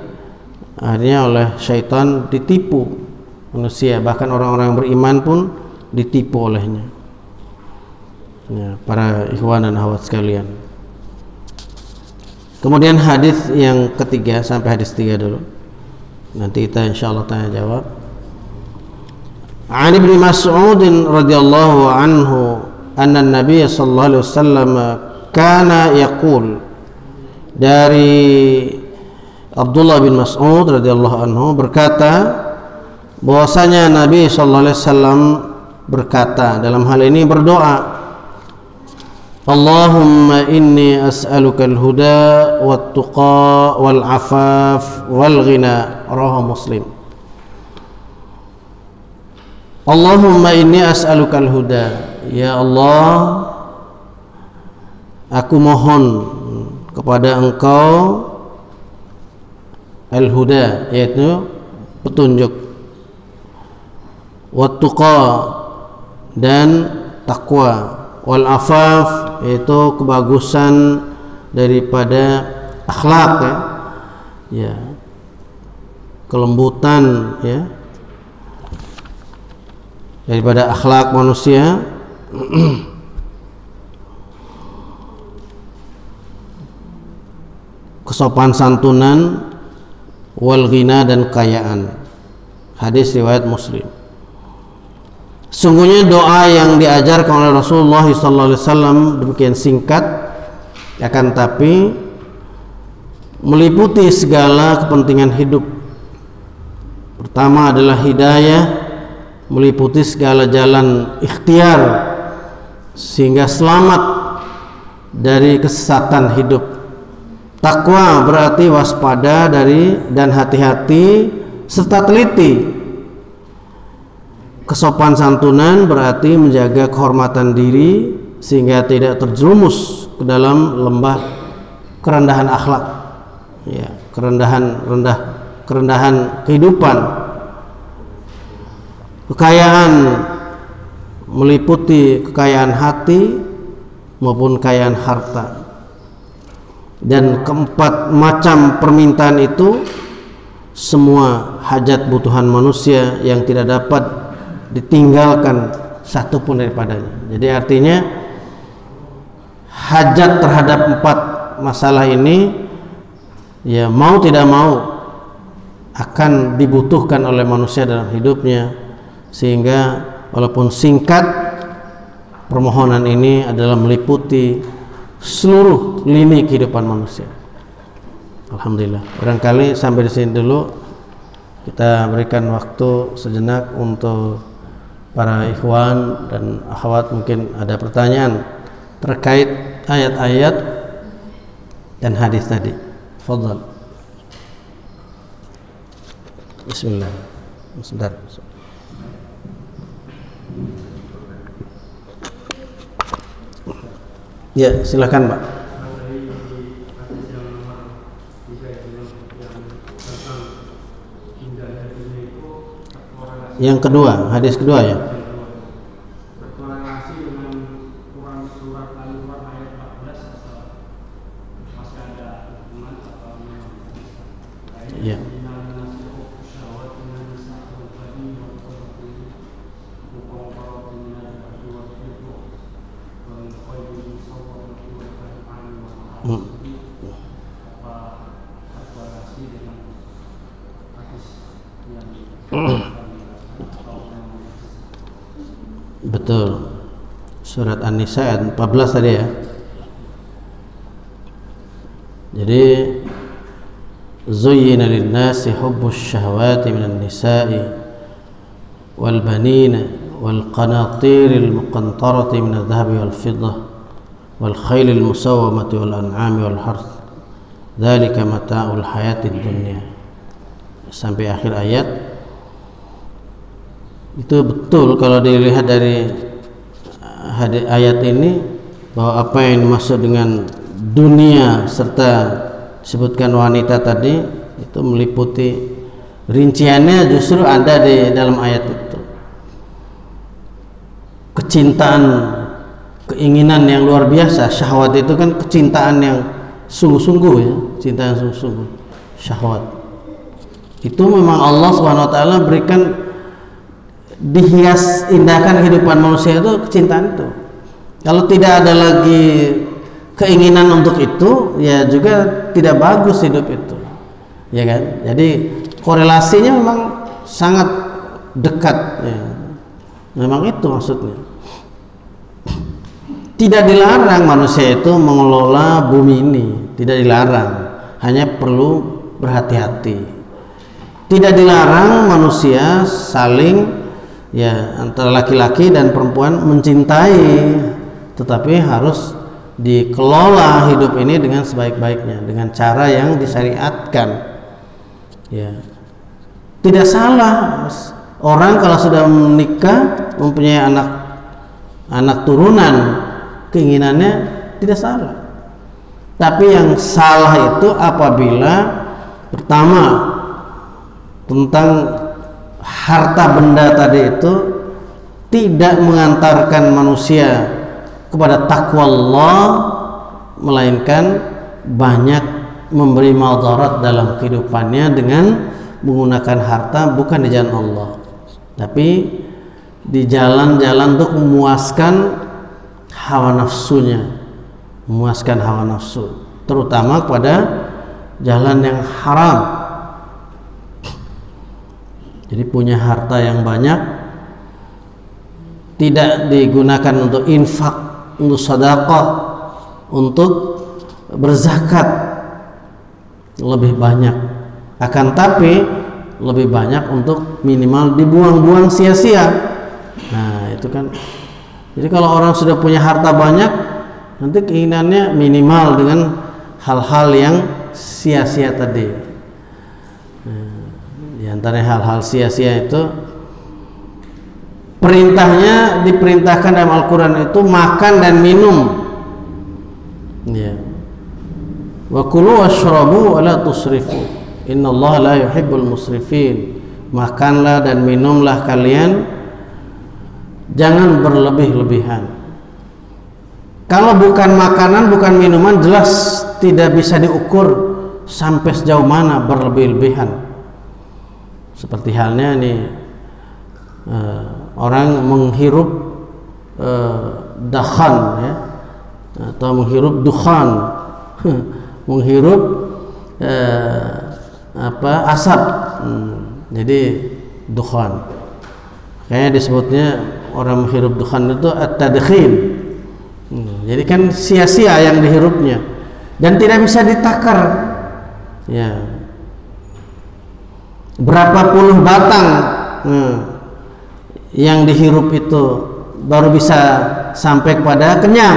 Akhirnya oleh syaitan ditipu manusia, bahkan orang-orang yang beriman pun ditipu olehnya. Ya, para ikhwan dan akhwat sekalian. Kemudian hadis yang ketiga, sampai hadis 3 dulu. Nanti kita insyaallah tanya jawab. An Ibnu Mas'ud radhiyallahu anhu anna Nabi sallallahu alaihi wasallam kana yaqul, dari Abdullah bin Mas'ud radhiyallahu anhu berkata bahwasanya Nabi sallallahu alaihi wasallam berkata, dalam hal ini berdoa, Allahumma inni as'aluka al-huda wat-tuqa wal-afaf wal-ghina. Rawahu Muslim. Allahumma inni as'aluka al-huda, ya Allah, aku mohon kepada Engkau al-huda, yaitu petunjuk, wat-tuqa, dan takwa, wal-afaf, yaitu kebagusan daripada akhlak, ya, kelembutan, ya, daripada akhlak manusia, kesopan santunan, wal ghina, dan kekayaan. Hadis riwayat Muslim. Sungguhnya doa yang diajarkan oleh Rasulullah SAW demikian singkat, akan tapi meliputi segala kepentingan hidup. Pertama adalah hidayah, meliputi segala jalan ikhtiar sehingga selamat dari kesesatan hidup. Takwa berarti waspada dari dan hati-hati serta teliti. Kesopan santunan berarti menjaga kehormatan diri sehingga tidak terjerumus ke dalam lembah kerendahan akhlak, ya, kerendahan kehidupan. Kekayaan meliputi kekayaan hati maupun kekayaan harta. Dan keempat macam permintaan itu semua hajat butuhan manusia yang tidak dapat ditinggalkan satu pun daripadanya. Jadi artinya hajat terhadap 4 masalah ini, ya, mau tidak mau akan dibutuhkan oleh manusia dalam hidupnya, sehingga walaupun singkat, permohonan ini adalah meliputi seluruh lini kehidupan manusia. Alhamdulillah. Barangkali sampai di sini dulu, kita berikan waktu sejenak untuk para ikhwan dan akhwat, mungkin ada pertanyaan terkait ayat-ayat dan hadis tadi. Fadhal. Bismillah. Sebentar. Ya, silakan, Pak. Yang kedua, hadis kedua, ya. Berkorelasi dengan Quran surat Al-Imran ayat 14, masih ada hubungan atau ya. Betul. Surat An-Nisa ayat 14 tadi, ya. Jadi zuyyina lin-nasi hubbus syahawati minan nisa'i wal banina wal qanatiril muqantarati minadh dhahabi wal fiddah wal khailil musawwamati wal an'ami wal harth dzalika mata'ul hayatid dunya, sampai akhir ayat. Itu betul kalau dilihat dari ayat ini bahwa apa yang dimaksud dengan dunia serta disebutkan wanita tadi itu meliputi rinciannya justru ada di dalam ayat itu. Kecintaan, keinginan yang luar biasa. Syahwat itu kan kecintaan yang sungguh-sungguh ya, cinta yang sungguh-sungguh. Syahwat itu memang Allah Subhanahu wa taala berikan, dihias indahkan kehidupan manusia itu kecintaan itu. Kalau tidak ada lagi keinginan untuk itu, ya juga tidak bagus hidup itu, ya kan? Jadi korelasinya memang sangat dekat, ya. Memang itu maksudnya. Tidak dilarang manusia itu mengelola bumi ini, tidak dilarang, hanya perlu berhati-hati. Tidak dilarang manusia saling, ya, antara laki-laki dan perempuan mencintai, tetapi harus dikelola hidup ini dengan sebaik-baiknya, dengan cara yang disyariatkan. Ya, tidak salah orang kalau sudah menikah mempunyai anak turunan, keinginannya tidak salah. Tapi yang salah itu apabila pertama tentang harta benda tadi itu tidak mengantarkan manusia kepada takwa Allah, melainkan banyak memberi madarat dalam kehidupannya dengan menggunakan harta bukan di jalan Allah, tapi di jalan-jalan untuk memuaskan hawa nafsunya, memuaskan hawa nafsu, terutama pada jalan yang haram. Jadi punya harta yang banyak tidak digunakan untuk infak, untuk sedekah, untuk berzakat lebih banyak, akan tapi lebih banyak untuk minimal dibuang-buang sia-sia. Nah itu kan, jadi kalau orang sudah punya harta banyak, nanti keinginannya minimal dengan hal-hal yang sia-sia tadi. Di antara hal-hal sia-sia itu, perintahnya diperintahkan dalam Al-Quran itu makan dan minum, ya. Wa kulu washrabu wa la tusrifu innallaha la yuhibbul musrifin. Makanlah dan minumlah kalian, jangan berlebih-lebihan. Kalau bukan makanan, bukan minuman, jelas tidak bisa diukur sampai sejauh mana berlebih-lebihan. Seperti halnya nih, orang menghirup dakhan, ya, atau menghirup dukhan, menghirup asap, jadi dukhan. Kayaknya disebutnya orang menghirup dukhan itu at-tadkhin. Jadi kan sia-sia yang dihirupnya dan tidak bisa ditakar, ya. Berapa puluh batang yang dihirup itu baru bisa sampai kepada kenyang,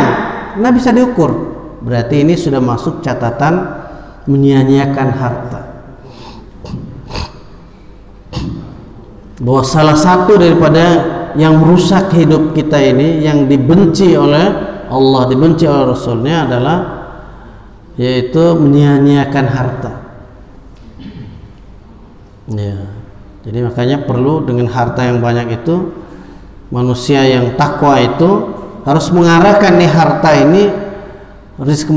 nggak bisa diukur. Berarti ini sudah masuk catatan menyia-nyiakan harta. Bahwa salah satu daripada yang merusak hidup kita ini, yang dibenci oleh Allah, dibenci oleh Rasulnya adalah yaitu menyia-nyiakan harta. Ya, jadi makanya perlu dengan harta yang banyak itu, manusia yang takwa itu harus mengarahkan nih harta ini harus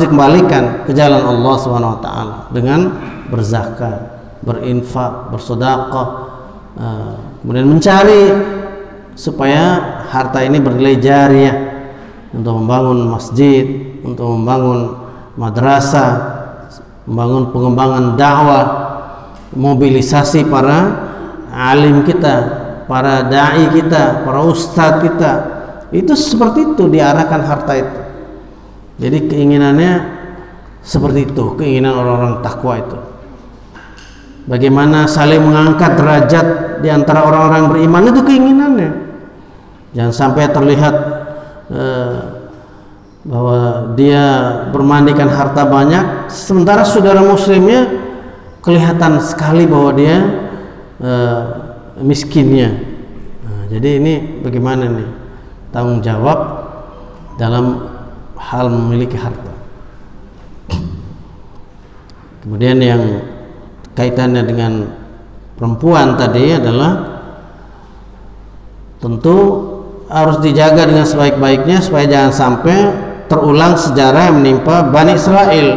dikembalikan ke jalan Allah Subhanahu wa taala dengan berzakat, berinfak, bersedekah, kemudian mencari supaya harta ini bernilai jariah untuk membangun masjid, untuk membangun madrasah, membangun pengembangan dakwah, mobilisasi para alim kita, para dai kita, para ustadz kita. Itu seperti itu diarahkan harta itu. Jadi keinginannya Seperti itu keinginan orang-orang takwa itu. Bagaimana saling mengangkat derajat di antara orang-orang beriman, itu keinginannya. Jangan sampai terlihat bahwa dia bermandikan harta banyak, sementara saudara muslimnya kelihatan sekali bahwa dia miskinnya. Nah, jadi ini bagaimana nih tanggung jawab dalam hal memiliki harta. Kemudian yang kaitannya dengan perempuan tadi adalah tentu harus dijaga dengan sebaik-baiknya supaya jangan sampai terulang sejarah yang menimpa Bani Israel,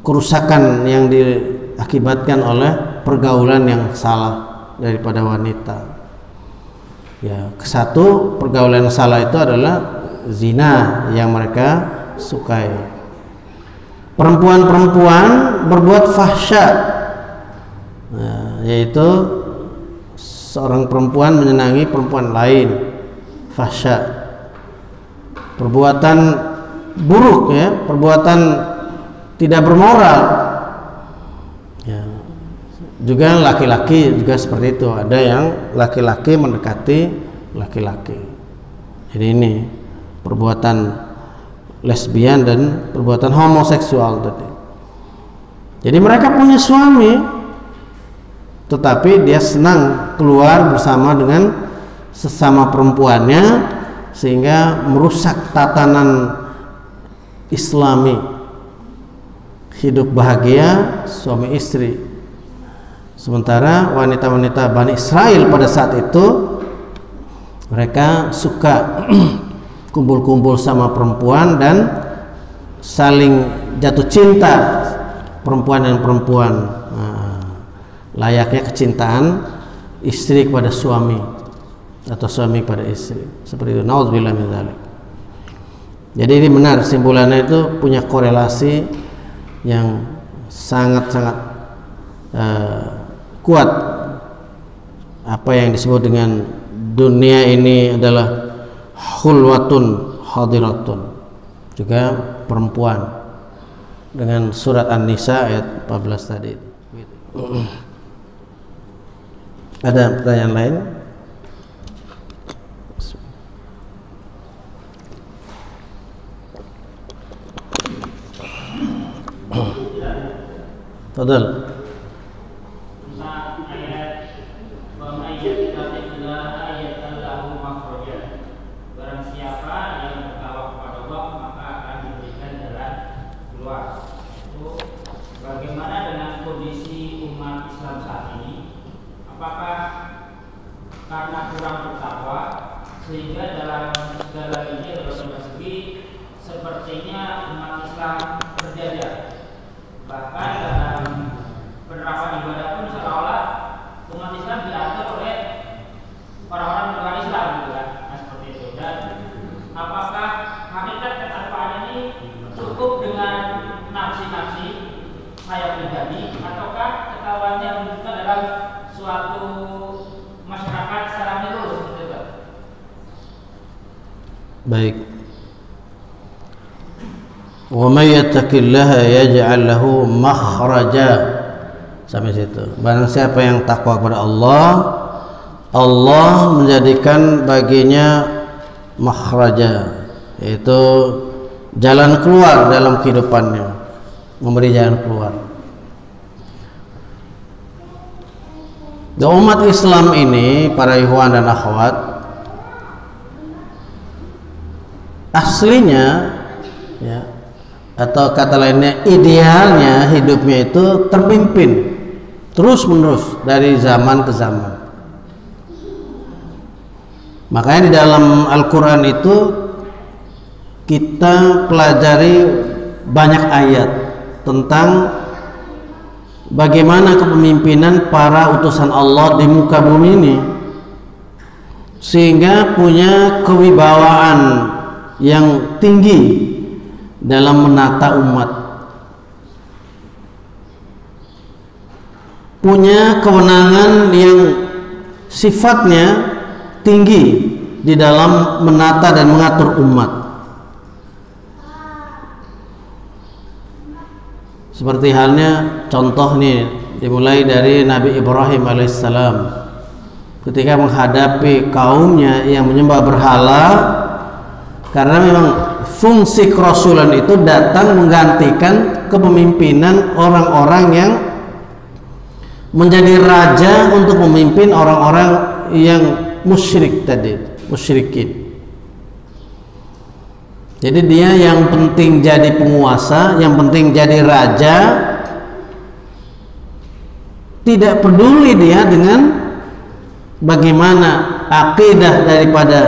kerusakan yang diakibatkan oleh pergaulan yang salah daripada wanita. Ya, kesatu pergaulan yang salah itu adalah zina yang mereka sukai. Perempuan-perempuan berbuat fahsya, yaitu seorang perempuan menyenangi perempuan lain, fahsya, perbuatan buruk, ya, perbuatan tidak bermoral. Ya. Juga laki-laki juga seperti itu, ada yang laki-laki mendekati laki-laki. Jadi ini perbuatan lesbian dan perbuatan homoseksual tadi. Jadi mereka punya suami, tetapi dia senang keluar bersama dengan sesama perempuannya, sehingga merusak tatanan Islami hidup bahagia suami istri. Sementara wanita-wanita Bani Israel pada saat itu mereka suka kumpul-kumpul sama perempuan dan saling jatuh cinta perempuan dan perempuan. Nah, layaknya kecintaan istri kepada suami atau suami pada istri, seperti itu. Nauzubillah min dzalik. Jadi ini benar, simpulannya itu punya korelasi yang sangat-sangat kuat. Apa yang disebut dengan dunia ini adalah khulwatun hadiratun, juga perempuan, dengan surat An-Nisa ayat 14 tadi. Ada pertanyaan lain? Fadal. Karena kurang bertakwa sehingga dalam segala ini berbagai segi sepertinya umat Islam terjajah. Bahkan dalam penerapan ibadah pun seolah-olah umat Islam diatur oleh orang-orang luar Islam, gitu kan? Nah, seperti itu. Dan apakah hakikat ketakwaan ini cukup dengan nafsi-nafsi saya pribadi, ataukah ketakwaan yang menunjukkan dalam suatu masyarakat secara menyeluruh, seperti itu? Baik. Wa may yattaqillaha yaj'al lahu makhraja. Sampai situ. Barang siapa yang takwa kepada Allah, Allah menjadikan baginya makhraja, yaitu jalan keluar dalam kehidupannya, memberi jalan keluar. Dan umat Islam ini, para ikhwan dan akhwat, aslinya, ya, atau kata lainnya idealnya hidupnya itu terpimpin terus menerus dari zaman ke zaman. Makanya di dalam Al-Quran itu kita pelajari banyak ayat tentang bagaimana kepemimpinan para utusan Allah di muka bumi ini, sehingga punya kewibawaan yang tinggi dalam menata umat, punya kewenangan yang sifatnya tinggi di dalam menata dan mengatur umat. Seperti halnya contoh nih, dimulai dari Nabi Ibrahim alaihissalam ketika menghadapi kaumnya yang menyembah berhala, karena memang fungsi kerasulan itu datang menggantikan kepemimpinan orang-orang yang menjadi raja untuk memimpin orang-orang yang musyrik tadi, musyrikin. Jadi dia yang penting jadi penguasa, yang penting jadi raja, tidak peduli dia dengan bagaimana akidah daripada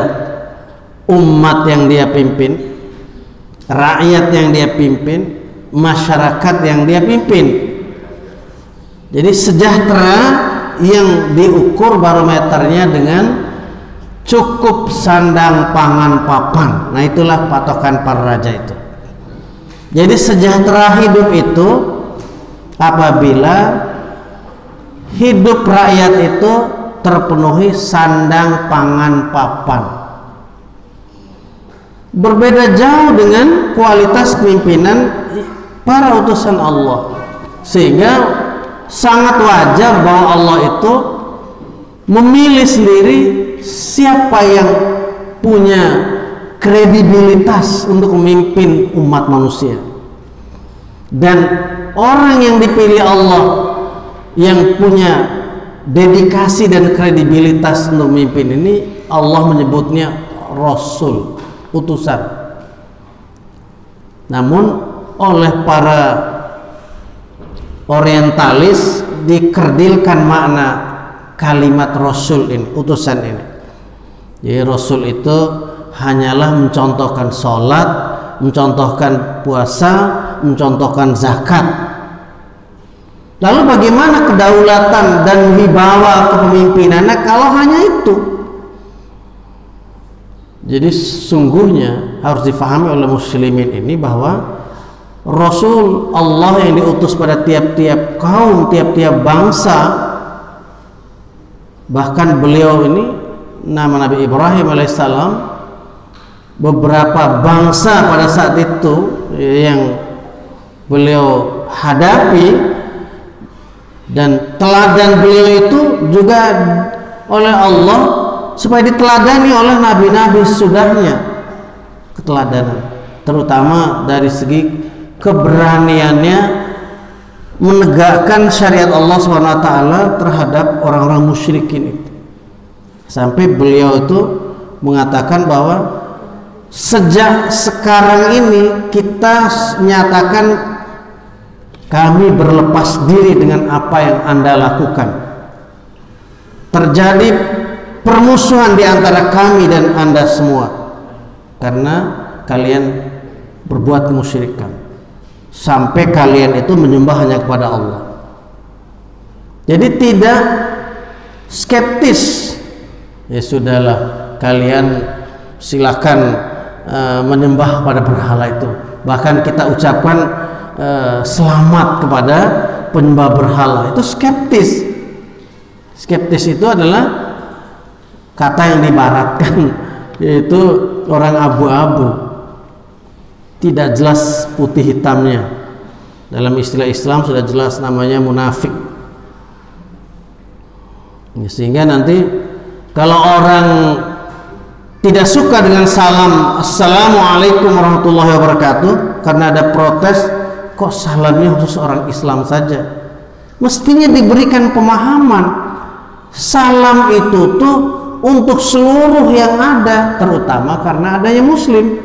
umat yang dia pimpin, rakyat yang dia pimpin, masyarakat yang dia pimpin. Jadi sejahtera yang diukur barometernya dengan cukup sandang pangan papan. Nah, itulah patokan para raja itu. Jadi sejahtera hidup itu apabila hidup rakyat itu terpenuhi sandang pangan papan. Berbeda jauh dengan kualitas kepemimpinan para utusan Allah, sehingga sangat wajar bahwa Allah itu memilih sendiri siapa yang punya kredibilitas untuk memimpin umat manusia. Dan orang yang dipilih Allah yang punya dedikasi dan kredibilitas untuk memimpin ini, Allah menyebutnya Rasul, utusan. Namun oleh para orientalis dikerdilkan makna kalimat Rasul ini, utusan ini. Jadi Rasul itu hanyalah mencontohkan sholat, mencontohkan puasa, mencontohkan zakat. Lalu bagaimana kedaulatan dan wibawa kepemimpinannya kalau hanya itu? Jadi sungguhnya harus difahami oleh muslimin ini bahwa Rasul Allah yang diutus pada tiap-tiap kaum, tiap-tiap bangsa, bahkan beliau ini nama Nabi Ibrahim alaihissalam, beberapa bangsa pada saat itu yang beliau hadapi, dan teladan beliau itu juga oleh Allah supaya diteladani oleh nabi-nabi sesudahnya, keteladanan terutama dari segi keberaniannya menegakkan syariat Allah SWT terhadap orang-orang musyrikin itu. Sampai beliau itu mengatakan bahwa sejak sekarang ini kita nyatakan kami berlepas diri dengan apa yang Anda lakukan. Terjadi permusuhan di antara kami dan Anda semua karena kalian berbuat kemusyrikan, sampai kalian itu menyembah hanya kepada Allah. Jadi tidak skeptis, ya sudahlah kalian silakan menyembah pada berhala itu. Bahkan kita ucapkan selamat kepada penyembah berhala. Itu skeptis. Skeptis itu adalah kata yang dibaratkan, yaitu orang abu-abu, tidak jelas putih hitamnya. Dalam istilah Islam sudah jelas namanya munafik. Sehingga nanti kalau orang tidak suka dengan salam Assalamualaikum warahmatullahi wabarakatuh karena ada protes, kok salamnya khusus orang Islam saja? Mestinya diberikan pemahaman salam itu tuh untuk seluruh yang ada, terutama karena adanya muslim.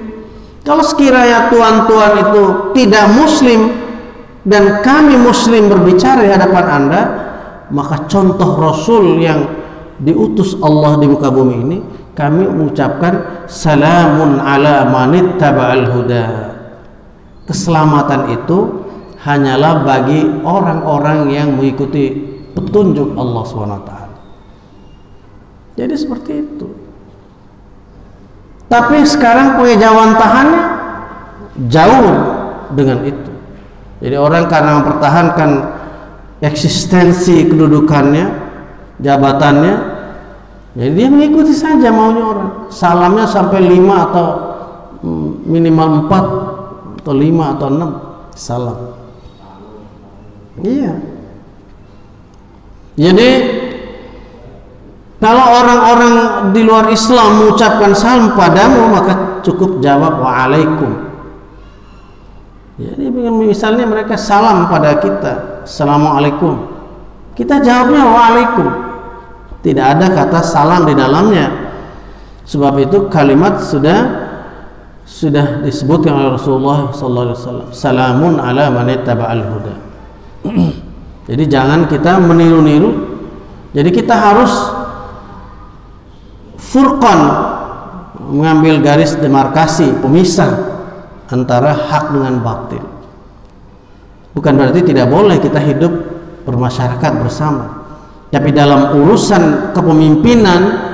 Kalau sekiranya tuan-tuan itu tidak muslim dan kami muslim berbicara di hadapan Anda, maka contoh Rasul yang diutus Allah di muka bumi ini, kami mengucapkan salamun ala manittaba'al huda. Keselamatan itu hanyalah bagi orang-orang yang mengikuti petunjuk Allah SWT. Jadi seperti itu. Tapi sekarang pengejawantahannya jauh dengan itu. Jadi orang karena mempertahankan eksistensi kedudukannya, jabatannya, jadi dia mengikuti saja maunya orang. Salamnya sampai 5 atau minimal 4 atau 5 atau 6 salam. Iya. Jadi kalau orang-orang di luar Islam mengucapkan salam padamu, maka cukup jawab waalaikum. Jadi misalnya mereka salam pada kita, assalamualaikum, kita jawabnya waalaikum. Tidak ada kata salam di dalamnya. Sebab itu kalimat sudah disebutkan oleh Rasulullah SAW. Salamun ala man ittaba'al huda. Jadi jangan kita meniru-niru. Jadi kita harus furqan, mengambil garis demarkasi, pemisah antara hak dengan batil. Bukan berarti tidak boleh kita hidup bermasyarakat bersama, tapi dalam urusan kepemimpinan,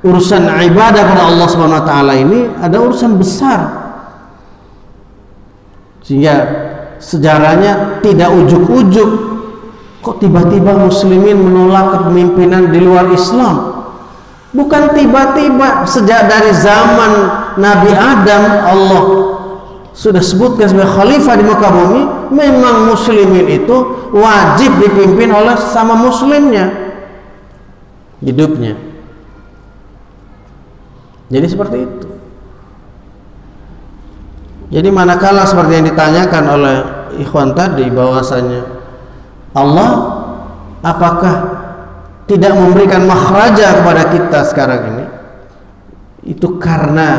urusan ibadah kepada Allah Subhanahu wa taala ini ada urusan besar, sehingga sejarahnya tidak ujuk-ujuk kok tiba-tiba muslimin menolak kepemimpinan di luar Islam. Bukan tiba-tiba, sejak dari zaman Nabi Adam Allah sudah sebutkan sebagai khalifah di muka bumi. Memang muslimin itu wajib dipimpin oleh sama muslimnya hidupnya. Jadi seperti itu. Jadi manakala seperti yang ditanyakan oleh ikhwan tadi, bahwasanya Allah apakah tidak memberikan makhraja kepada kita sekarang ini, itu karena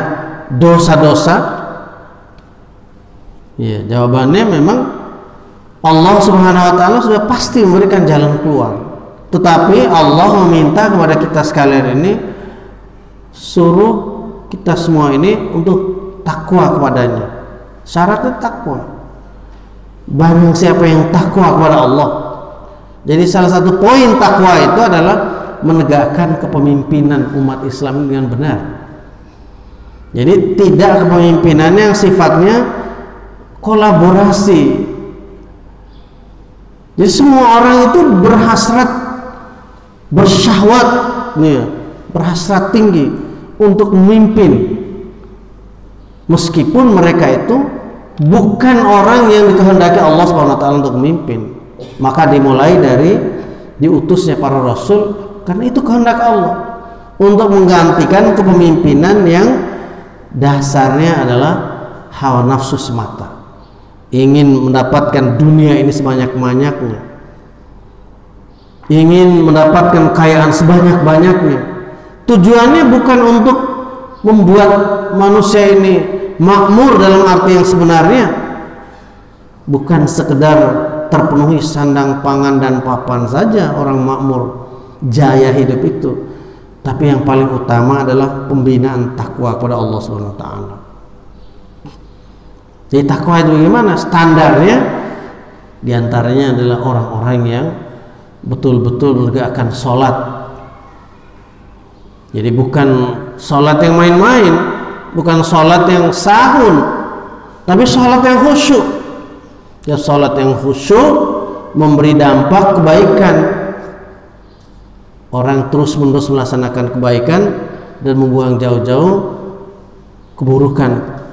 dosa-dosa? Ya, jawabannya memang Allah Subhanahu wa taala sudah pasti memberikan jalan keluar. Tetapi Allah meminta kepada kita sekalian ini, suruh kita semua ini untuk takwa kepadanya. Syaratnya takwa. Barang siapa yang takwa kepada Allah. Jadi salah satu poin takwa itu adalah menegakkan kepemimpinan umat Islam dengan benar. Jadi tidak kepemimpinan yang sifatnya kolaborasi. Jadi semua orang itu berhasrat, bersyahwat, berhasrat tinggi untuk memimpin, meskipun mereka itu bukan orang yang dikehendaki Allah Subhanahu wa taala untuk memimpin. Maka dimulai dari diutusnya para rasul, karena itu kehendak Allah untuk menggantikan kepemimpinan yang dasarnya adalah hawa nafsu semata, ingin mendapatkan dunia ini sebanyak-banyaknya, ingin mendapatkan kekayaan sebanyak-banyaknya. Tujuannya bukan untuk membuat manusia ini makmur dalam arti yang sebenarnya, bukan sekedar terpenuhi sandang pangan dan papan saja orang makmur jaya hidup itu, tapi yang paling utama adalah pembinaan takwa kepada Allah Subhanahu wa taala. Jadi takwa itu bagaimana? Standarnya diantaranya adalah orang-orang yang betul-betul menegakkan sholat. Jadi bukan sholat yang main-main, bukan sholat yang sahun, tapi sholat yang khusyuk. Ya, sholat yang khusyuk memberi dampak kebaikan. Orang terus-menerus melaksanakan kebaikan dan membuang jauh-jauh keburukan,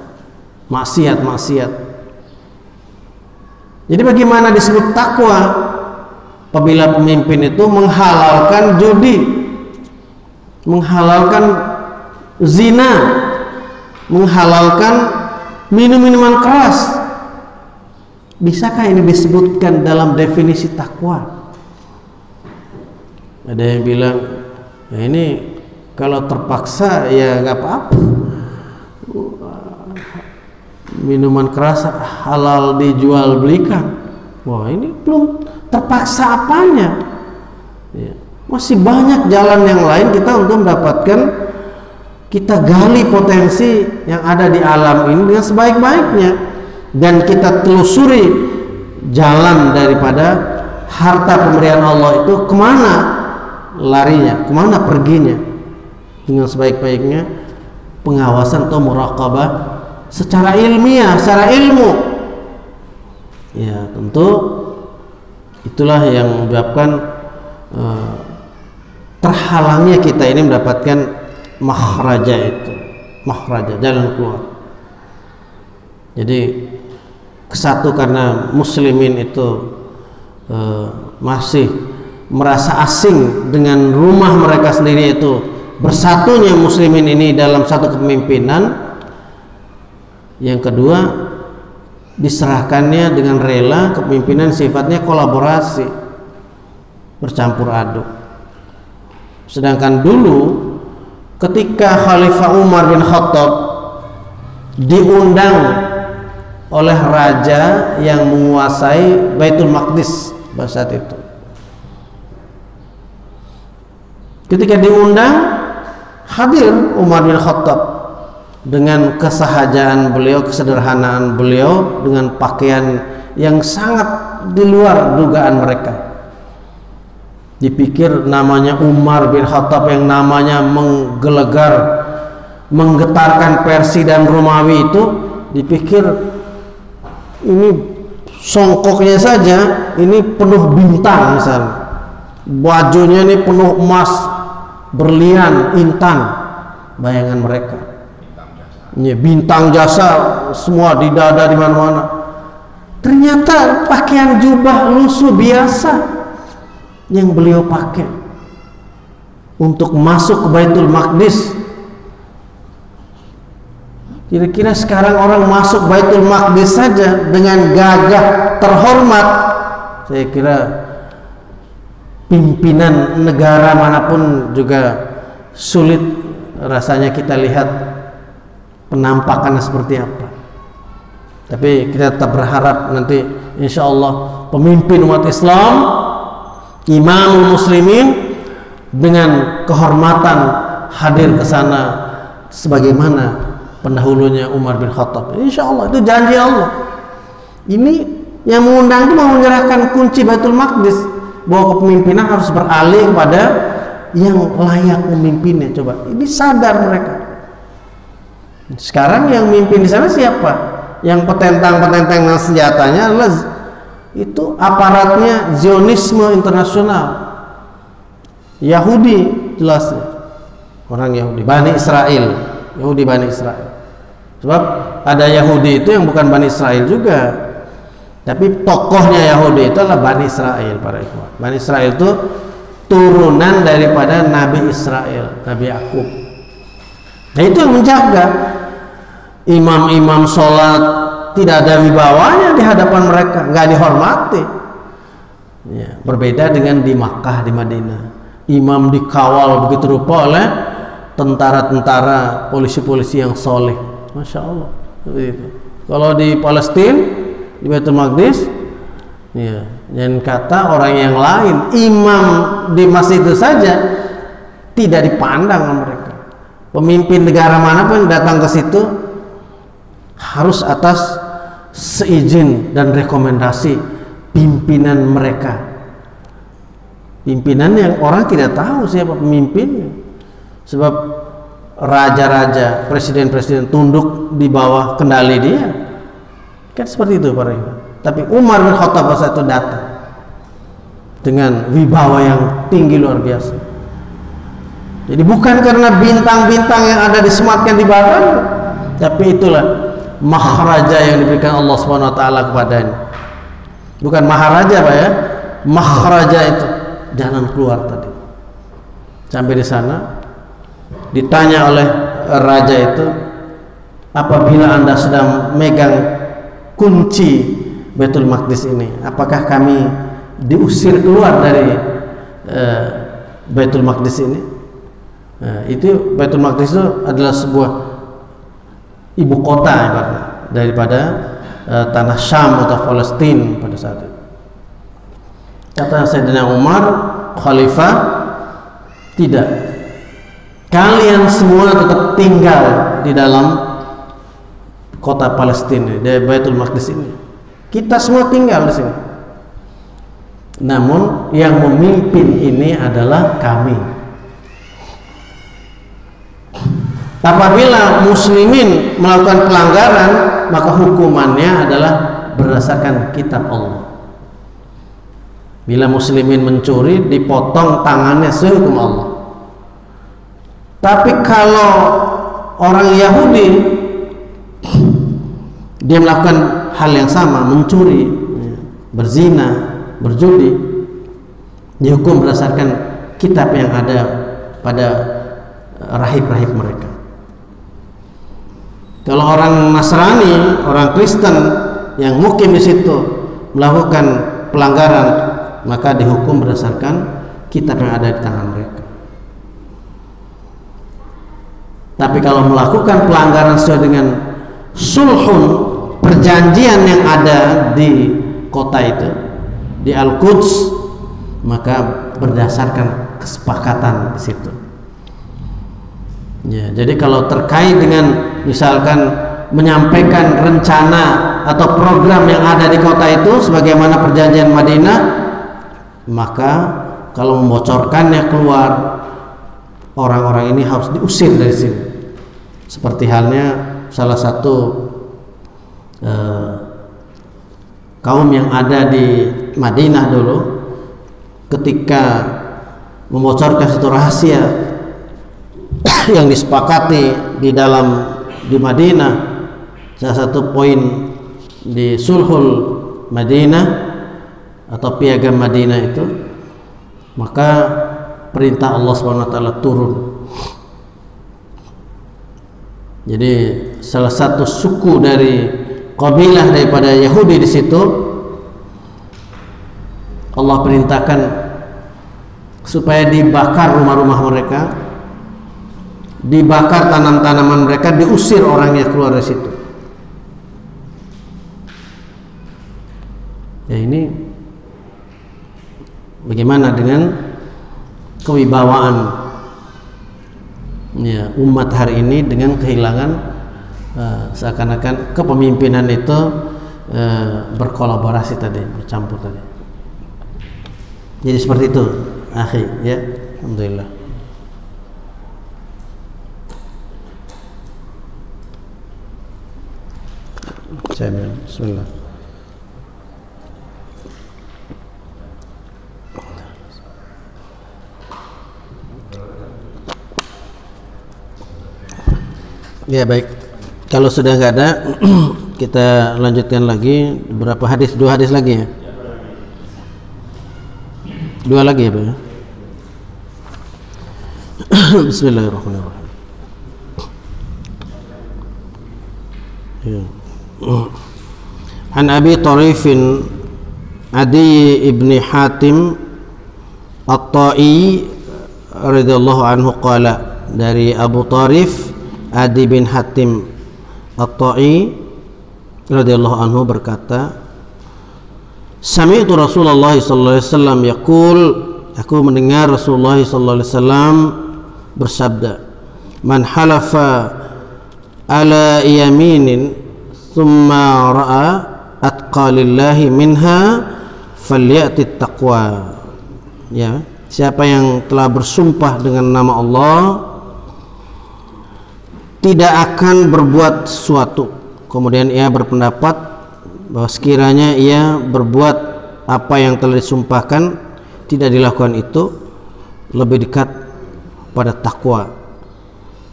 maksiat-maksiat. Jadi bagaimana disebut takwa? Apabila pemimpin itu menghalalkan judi, menghalalkan zina, menghalalkan minum-minuman keras. Bisakah ini disebutkan dalam definisi takwa? Ada yang bilang, ya ini kalau terpaksa ya nggak apa-apa. Minuman keras halal dijual belikan. Wah, ini belum terpaksa apanya. Ya, masih banyak jalan yang lain kita untuk mendapatkan, kita gali potensi yang ada di alam ini dengan sebaik-baiknya. Dan kita telusuri jalan daripada harta pemberian Allah itu kemana larinya, kemana perginya, dengan sebaik-baiknya pengawasan atau muraqabah secara ilmiah, secara ilmu. Ya, tentu itulah yang menyebabkan terhalangnya kita ini mendapatkan makhraja itu, makhraja, jalan keluar. Jadi kesatu karena muslimin itu masih merasa asing dengan rumah mereka sendiri, yaitu bersatunya muslimin ini dalam satu kepemimpinan. Yang kedua, diserahkannya dengan rela kepemimpinan sifatnya kolaborasi, bercampur aduk. Sedangkan dulu ketika Khalifah Umar bin Khattab diundang oleh raja yang menguasai Baitul Maqdis pada saat itu, ketika diundang hadir Umar bin Khattab dengan kesahajaan beliau, kesederhanaan beliau, dengan pakaian yang sangat di luar dugaan mereka. Dipikir namanya Umar bin Khattab yang namanya menggelegar, menggetarkan Persia dan Romawi itu, dipikir ini songkoknya saja ini penuh bintang misalnya, bajunya ini penuh emas, berlian, intan. Bayangan mereka, bintang jasa semua di dada, di mana-mana. Ternyata pakaian jubah lusuh biasa yang beliau pakai untuk masuk ke Baitul Maqdis. Kira-kira sekarang orang masuk Baitul Maqdis saja dengan gagah terhormat, saya kira pimpinan negara manapun juga sulit rasanya kita lihat penampakannya seperti apa. Tapi kita tetap berharap nanti insya Allah pemimpin umat Islam, imamul muslimin, dengan kehormatan hadir ke sana sebagaimana pendahulunya Umar bin Khattab. Insya Allah itu janji Allah. Ini yang mengundang itu mau menyerahkan kunci Baitul Maqdis, bahwa kepemimpinan harus beralih kepada yang layak memimpinnya. Coba, ini sadar mereka. Sekarang yang mimpin di sana siapa? Yang petentang-petentang dengan senjatanya adalah itu aparatnya Zionisme internasional, Yahudi, jelasnya orang Yahudi, Bani Israel, Yahudi Bani Israel. Sebab ada Yahudi itu yang bukan Bani Israel juga, tapi tokohnya Yahudi itu adalah Bani Israel, para ikhwan. Bani Israel itu turunan daripada Nabi Israel, Nabi Yakub. Nah itu yang menjaga. Imam-imam sholat tidak ada wibawanya di hadapan mereka, nggak dihormati. Ya, berbeda dengan di Makkah, di Madinah. Imam dikawal begitu rupa oleh tentara-tentara, polisi-polisi yang soleh. Masya Allah. Itu. Kalau di Palestina, di Baitul Maqdis, ya, dan kata orang yang lain, imam di masjid itu saja tidak dipandang oleh mereka. Pemimpin negara manapun datang ke situ harus atas seizin dan rekomendasi pimpinan mereka. Pimpinan yang orang tidak tahu siapa pemimpinnya, sebab raja-raja, presiden-presiden tunduk di bawah kendali dia, kan seperti itu para ibu. Tapi Umar bin Khattab saat itu datang dengan wibawa yang tinggi luar biasa. Jadi bukan karena bintang-bintang yang ada disematkan di badan, tapi itulah maharaja yang diberikan Allah Subhanahu wa taala kepadanya. Bukan maharaja Pak ya, maharaja itu jalan keluar tadi. Sampai di sana ditanya oleh raja itu, apabila Anda sedang megang kunci Baitul Maqdis ini, apakah kami diusir keluar dari Baitul Maqdis ini? Itu Baitul Maqdis itu adalah sebuah ibu kota daripada tanah Syam atau Palestina pada saat itu. Kata Sayyidina Umar, Khalifah, tidak, kalian semua tetap tinggal di dalam kota Palestina, di Baitul Maqdis ini. Kita semua tinggal di sini. Namun yang memimpin ini adalah kami. Apabila muslimin melakukan pelanggaran, maka hukumannya adalah berdasarkan kitab Allah. Bila muslimin mencuri, dipotong tangannya sehukum Allah. Tapi kalau orang Yahudi dia melakukan hal yang sama, mencuri, berzina, berjudi, dihukum berdasarkan kitab yang ada pada rahib-rahib mereka. Kalau orang Nasrani, orang Kristen yang mukim di situ melakukan pelanggaran, maka dihukum berdasarkan kitab yang ada di tangan mereka. Tapi kalau melakukan pelanggaran sesuai dengan sulhun, perjanjian yang ada di kota itu, di Al-Quds, maka berdasarkan kesepakatan di situ. Ya, jadi kalau terkait dengan misalkan menyampaikan rencana atau program yang ada di kota itu sebagaimana perjanjian Madinah, maka kalau membocorkannya keluar, orang-orang ini harus diusir dari sini. Seperti halnya salah satu kaum yang ada di Madinah dulu, ketika membocorkan satu rahasia yang disepakati di Madinah, salah satu poin di sulhul Madinah atau piagam Madinah itu, maka perintah Allah SWT turun. Jadi salah satu suku dari kabilah daripada Yahudi di situ, Allah perintahkan supaya dibakar rumah-rumah mereka, dibakar tanam-tanaman mereka, diusir orangnya keluar dari situ. Ya, ini bagaimana dengan kewibawaan ya, umat hari ini dengan kehilangan seakan-akan kepemimpinan itu berkolaborasi tadi, bercampur tadi. Jadi seperti itu, akhi, ya, alhamdulillah. Bismillah. Ya, baik. Kalau sudah nggak ada, kita lanjutkan lagi beberapa hadis, 2 hadis lagi ya. 2 lagi ya, Pak. Bismillahirrahmanirrahim. Ya. An Abi Tarifin Adi ibni Hatim At-Ta'i radhiyallahu anhu qala, dari Abu Tarif Adi bin Hatim At-Ta'i radhiyallahu anhu berkata, sami'tu Rasulullah sallallahu alaihi wasallam yaqul, aku mendengar Rasulullah sallallahu alaihi wasallam bersabda, man halafa ala yaminin thumma ra'a atqalillahi minha falyati taqwa. Ya, siapa yang telah bersumpah dengan nama Allah tidak akan berbuat sesuatu, kemudian ia berpendapat bahwa sekiranya ia berbuat apa yang telah disumpahkan tidak dilakukan itu, lebih dekat pada takwa,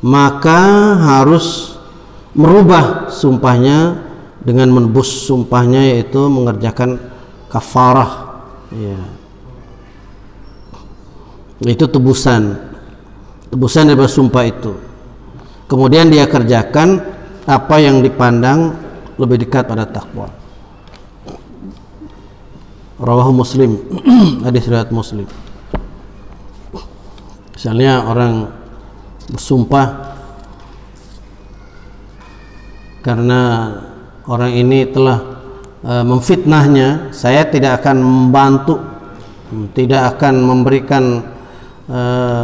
maka harus merubah sumpahnya dengan menebus sumpahnya, yaitu mengerjakan kafarah, ya. Itu tebusan daripada sumpah itu. Kemudian dia kerjakan apa yang dipandang lebih dekat pada takwa. Rawahu Muslim. Hadis riwayat Muslim. Misalnya orang bersumpah karena orang ini telah memfitnahnya, saya tidak akan membantu, tidak akan memberikan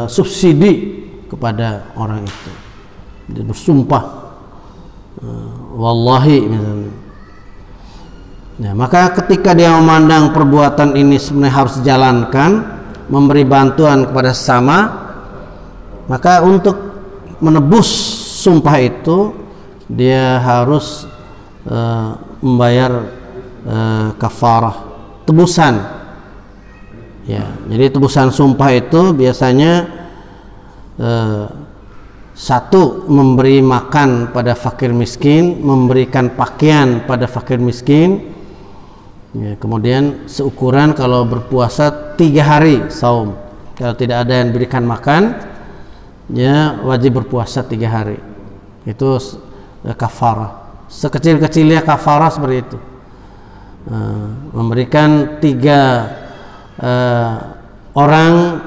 subsidi kepada orang itu. Dia bersumpah wallahi misalnya. Nah, maka ketika dia memandang perbuatan ini sebenarnya harus dijalankan, memberi bantuan kepada sesama, maka untuk menebus sumpah itu dia harus membayar kafarah, tebusan. Ya, jadi tebusan sumpah itu biasanya satu, memberi makan pada fakir miskin, memberikan pakaian pada fakir miskin, Ya, kemudian seukuran kalau berpuasa 3 hari saum. Kalau tidak ada yang berikan makan, ya wajib berpuasa 3 hari. Itu kafarah. Sekecil-kecilnya kafarah seperti itu. Memberikan 3 orang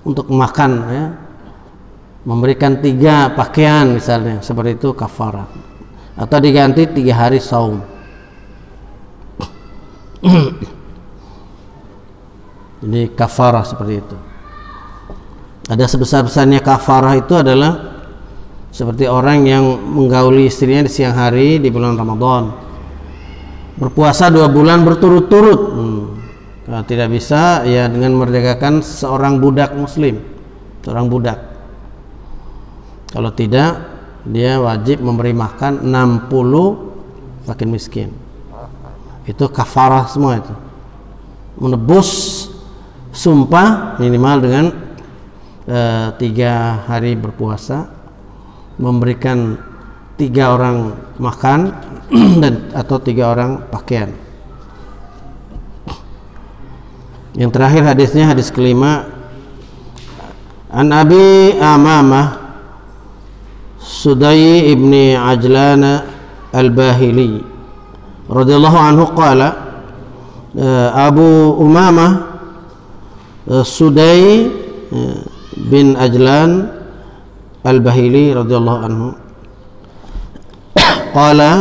untuk makan, ya. Memberikan 3 pakaian misalnya, seperti itu kafarah. Atau diganti 3 hari saum. Jadi kafarah seperti itu. Ada sebesar-besarnya kafarah itu adalah seperti orang yang menggauli istrinya di siang hari di bulan Ramadan, berpuasa 2 bulan berturut-turut. Kalau tidak bisa, ya dengan merdekakan seorang budak muslim, seorang budak. Kalau tidak, dia wajib memberi makan 60 fakir miskin. Itu kafarah semua itu, menebus sumpah minimal dengan 3 hari berpuasa, memberikan 3 orang makan dan atau 3 orang pakaian. Yang terakhir hadisnya, hadis kelima, An Abi Amamah Sudai ibni Ajlan al-Bahili radhiyallahu anhu qala, Abu Umamah Sudai bin Ajlan al-Bahili radhiyallahu anhu qala,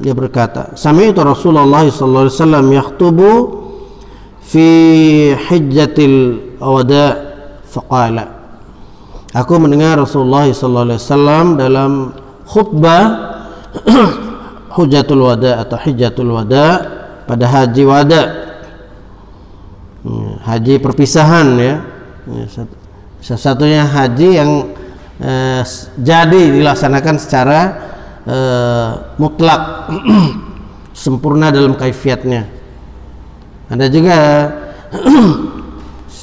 dia berkata, sami'tu Rasulullah sallallahu alaihi wasallam yakhutubu fi hijjatil wada faqala, aku mendengar Rasulullah sallallahu alaihi wasallam dalam khutbah Hujjatul Wada atau Hijjatul Wada pada haji wada, haji perpisahan, ya. Satu-satunya haji yang jadi dilaksanakan secara mutlak sempurna dalam kaifiatnya. Ada juga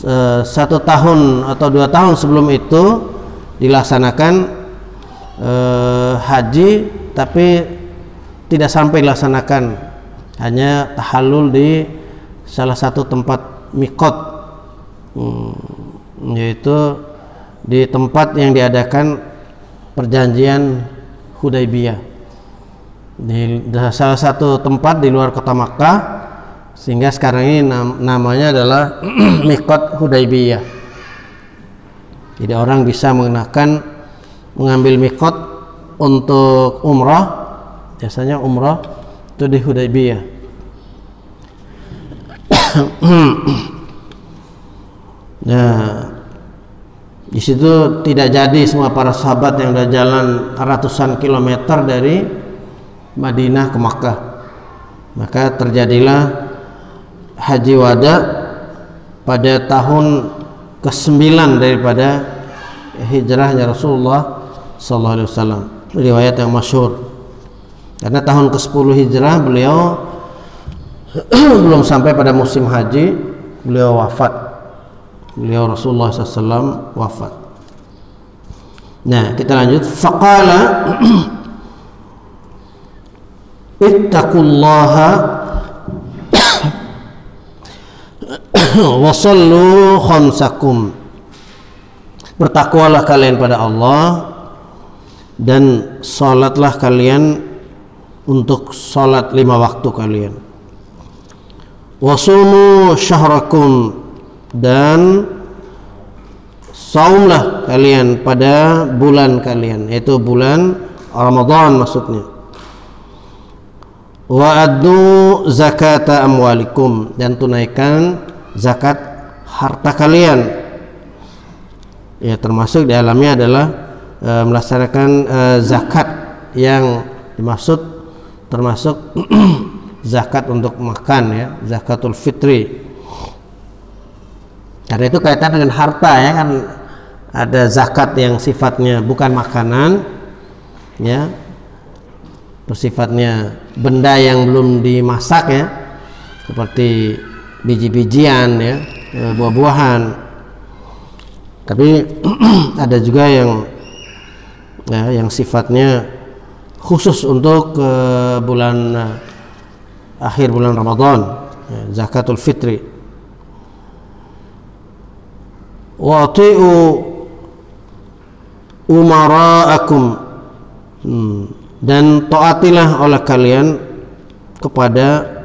1 tahun atau 2 tahun sebelum itu dilaksanakan haji, tapi tidak sampai dilaksanakan, hanya tahallul di salah satu tempat miqat, yaitu di tempat yang diadakan perjanjian Hudaybiyah, di salah satu tempat di luar kota Makkah, sehingga sekarang ini namanya adalah miqat Hudaybiyah. Jadi orang bisa mengambil miqat untuk umrah, biasanya umrah itu di Hudaybiyah. Nah, di situ tidak jadi semua para sahabat yang sudah jalan ratusan kilometer dari Madinah ke Makkah. Maka terjadilah haji wada pada tahun ke-9 daripada hijrahnya Rasulullah sallallahu alaihi wasallam. Riwayat yang masyhur. Karena tahun ke-10 hijrah beliau belum sampai pada musim haji, beliau wafat. Beliau Rasulullah SAW wafat. Nah, kita lanjut. Faqala ittaqullaha wa sallu khamsakum. Bertakwalah kalian pada Allah dan salatlah kalian untuk salat 5 waktu kalian. Wasumu syahrakum, dan saumlah kalian pada bulan kalian, yaitu bulan Ramadan maksudnya. Wa addu zakata amwalikum, dan tunaikan zakat harta kalian. Ya, termasuk di dalamnya adalah melaksanakan zakat yang dimaksud termasuk zakat untuk makan, ya, zakatul fitri. Karena itu kaitan dengan harta, ya kan, ada zakat yang sifatnya bukan makanan, ya, bersifatnya benda yang belum dimasak, ya, seperti biji-bijian, ya, buah-buahan. Tapi ada juga yang, ya, yang sifatnya khusus untuk bulan akhir bulan Ramadan, zakatul fitri. Wa ati'u umara'akum, dan taatilah oleh kalian kepada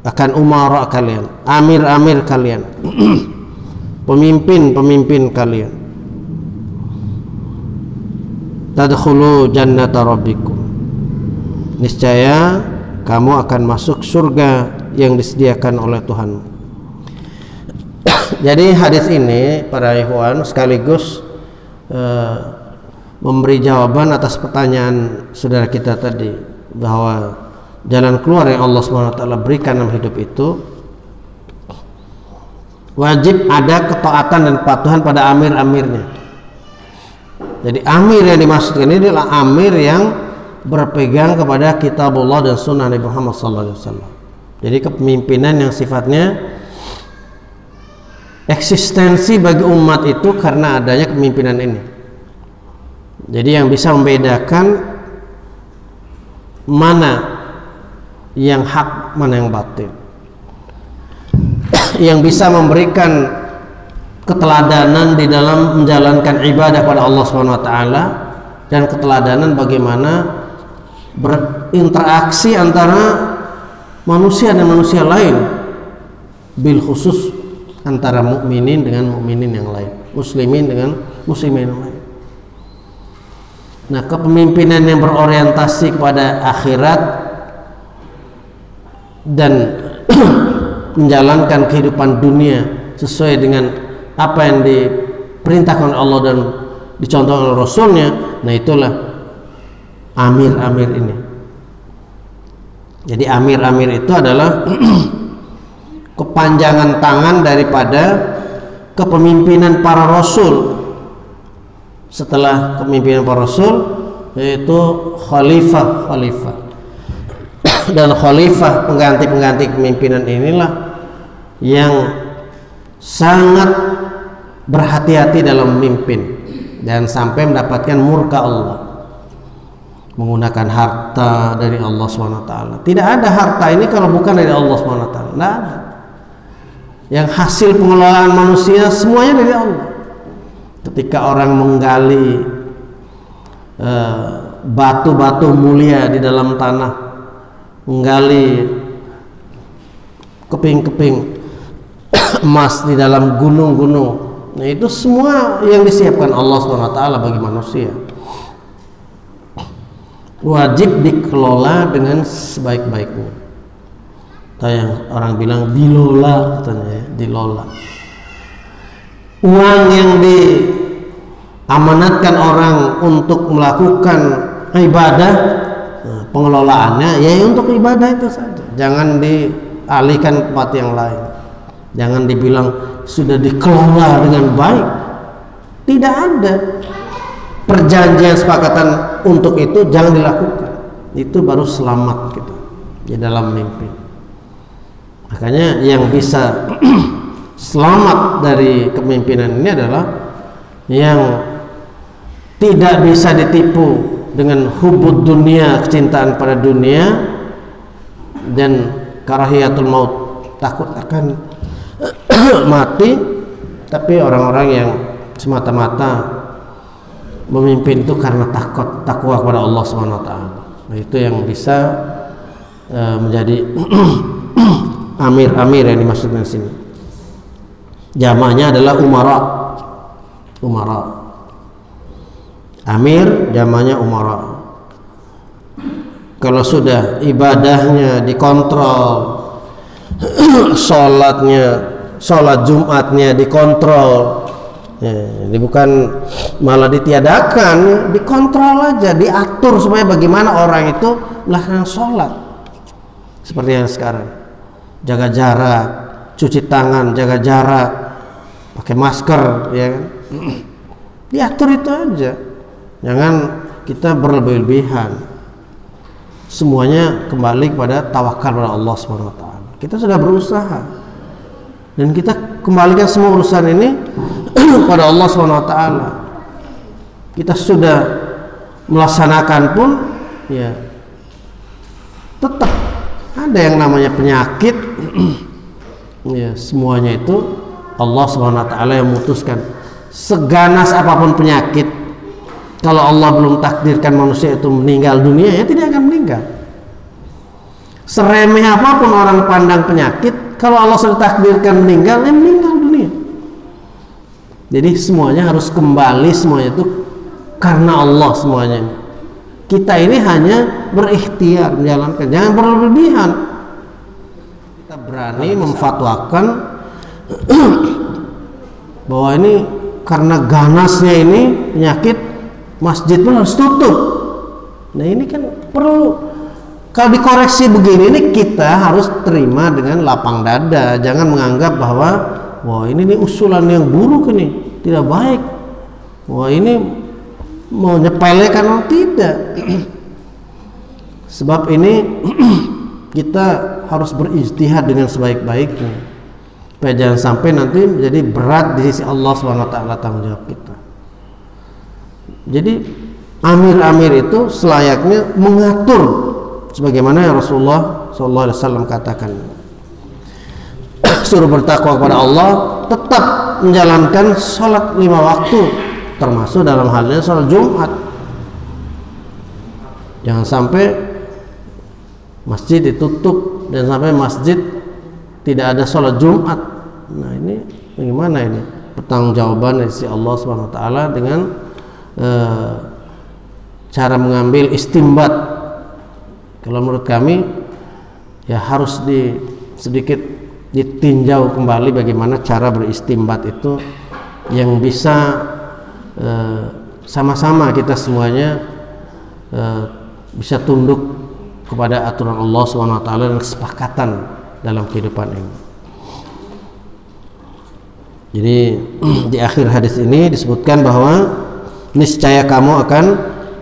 akan umara kalian, amir-amir kalian, pemimpin-pemimpin kalian. Tadkhulu jannata rabbikum, niscaya kamu akan masuk surga yang disediakan oleh Tuhan. Jadi hadis ini para ikhwan sekaligus memberi jawaban atas pertanyaan saudara kita tadi, bahwa jalan keluar yang Allah SWT berikan dalam hidup itu wajib ada ketaatan dan kepatuhan pada amir-amirnya. Jadi amir yang dimaksudkan ini adalah amir yang berpegang kepada kitabullah dan sunnah Nabi Muhammad SAW. Jadi kepemimpinan yang sifatnya eksistensi bagi umat itu karena adanya kepemimpinan ini. Jadi yang bisa membedakan mana yang hak, mana yang batil, yang bisa memberikan keteladanan di dalam menjalankan ibadah pada Allah SWT, dan keteladanan bagaimana berinteraksi antara manusia dan manusia lain, bil khusus antara mukminin dengan mukminin yang lain, muslimin dengan muslimin yang lain. Nah, kepemimpinan yang berorientasi kepada akhirat dan menjalankan kehidupan dunia sesuai dengan apa yang diperintahkan Allah dan dicontohkan oleh Rasulnya, nah itulah amir-amir ini. Jadi amir-amir itu adalah kepanjangan tangan daripada kepemimpinan para rasul. Setelah kepemimpinan para rasul, yaitu khalifah dan khalifah, pengganti kepemimpinan inilah yang sangat berhati-hati dalam memimpin dan sampai mendapatkan murka Allah, menggunakan harta dari Allah SWT. Tidak ada harta ini kalau bukan dari Allah SWT, tidak ada. Yang hasil pengelolaan manusia semuanya dari Allah. Ketika orang menggali batu-batu mulia di dalam tanah, menggali keping-keping emas di dalam gunung-gunung, nah itu semua yang disiapkan Allah SWT bagi manusia, wajib dikelola dengan sebaik-baiknya. Yang orang bilang dilola, katanya ya, dilola. Uang yang diamanatkan orang untuk melakukan ibadah, nah, pengelolaannya ya untuk ibadah itu saja, jangan dialihkan ke tempat yang lain. Jangan dibilang sudah dikelola dengan baik. Tidak ada perjanjian sepakatan untuk itu, jangan dilakukan. Itu baru selamat gitu di dalam mimpi. Makanya yang bisa selamat dari kepemimpinan ini adalah yang tidak bisa ditipu dengan hubud dunia, kecintaan pada dunia, dan karahiyatul maut, takut akan mati. Tapi orang-orang yang semata-mata memimpin itu karena takwa kepada Allah SWT. Nah, itu yang bisa menjadi amir-amir yang dimaksudkan di sini. Jamaknya adalah umara. Amir jamaknya umara. Kalau sudah ibadahnya dikontrol, sholat Jumatnya dikontrol, ya, ini bukan malah ditiadakan, dikontrol aja, diatur supaya bagaimana orang itu melakukan sholat seperti yang sekarang, jaga jarak, cuci tangan, jaga jarak, pakai masker, ya kan? Diatur itu aja, jangan kita berlebih-lebihan. Semuanya kembali kepada tawakal pada Allah SWT. Kita sudah berusaha dan kita kembalikan semua urusan ini pada Allah SWT. Kita sudah melaksanakan pun, ya tetap ada yang namanya penyakit. Ya, semuanya itu Allah Subhanahu wa taala yang memutuskan. Seganas apapun penyakit, kalau Allah belum takdirkan manusia itu meninggal dunia, ya tidak akan meninggal. Seremeh apapun orang pandang penyakit, kalau Allah sudah takdirkan meninggal, ya meninggal dunia. Jadi semuanya harus kembali, semuanya itu karena Allah semuanya. Kita ini hanya berikhtiar menjalankan, jangan berlebihan. Kita berani memfatwakan bahwa ini karena ganasnya ini penyakit, masjid pun harus tutup. Nah ini kan perlu, kalau dikoreksi begini, ini kita harus terima dengan lapang dada. Jangan menganggap bahwa wah ini usulan yang buruk, ini tidak baik, wah ini mau nyepelekan orang, tidak. Sebab ini kita harus berijtihad dengan sebaik-baiknya, supaya jangan sampai nanti menjadi berat di sisi Allah SWT tanggung jawab kita. Jadi amir-amir itu selayaknya mengatur sebagaimana yang Rasulullah SAW katakan, suruh bertakwa kepada Allah, tetap menjalankan sholat 5 waktu, termasuk dalam halnya sholat Jumat. Jangan sampai masjid ditutup dan sampai masjid tidak ada sholat Jumat. Nah ini bagaimana ini pertanggungjawaban dari Allah Subhanahu wa taala dengan cara mengambil istimbat. Kalau menurut kami ya harus sedikit ditinjau kembali bagaimana cara beristimbat itu yang bisa sama-sama kita semuanya bisa tunduk kepada aturan Allah Subhanahu wa taala dan kesepakatan dalam kehidupan ini. Jadi di akhir hadis ini disebutkan bahwa niscaya kamu akan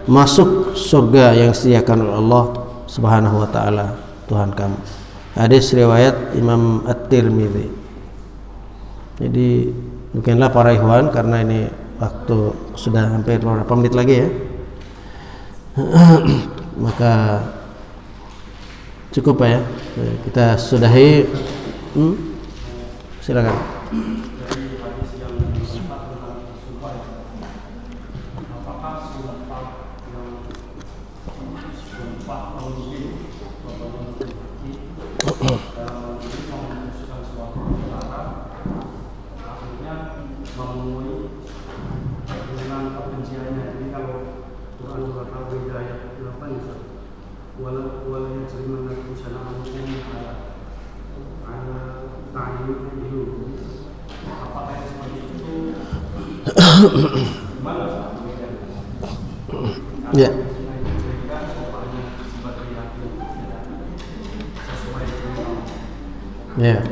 masuk surga yang disediakan oleh Allah Subhanahu wa taala, Tuhan kamu. Hadis riwayat Imam At-Tirmidzi. Jadi mungkinlah para ikhwan, karena ini waktu sudah hampir beberapa menit lagi ya. Maka cukup ya, kita sudahi. Silakan. Ya. Ya.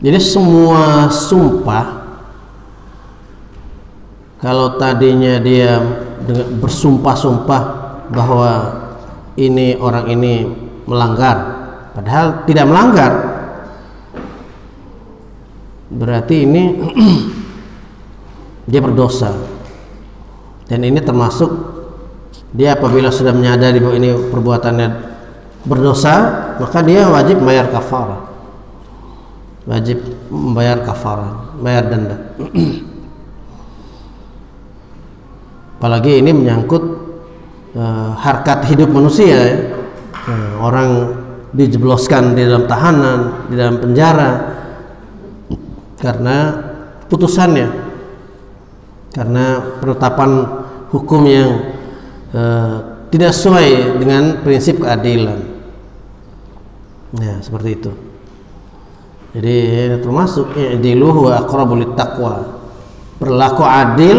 Jadi semua sumpah, kalau tadinya dia bersumpah-sumpah bahwa ini orang ini melanggar, padahal tidak melanggar, berarti ini dia berdosa. Dan ini termasuk dia apabila sudah menyadari bahwa ini perbuatannya berdosa, maka dia wajib membayar kafarah, wajib membayar kafarah, bayar denda. Apalagi ini menyangkut harkat hidup manusia ya. Orang dijebloskan di dalam tahanan, di dalam penjara karena putusannya, karena penetapan hukum yang tidak sesuai dengan prinsip keadilan. Ya, seperti itu. Jadi termasuk i'dilu wa aqrabu littaqwa. Berlaku adil,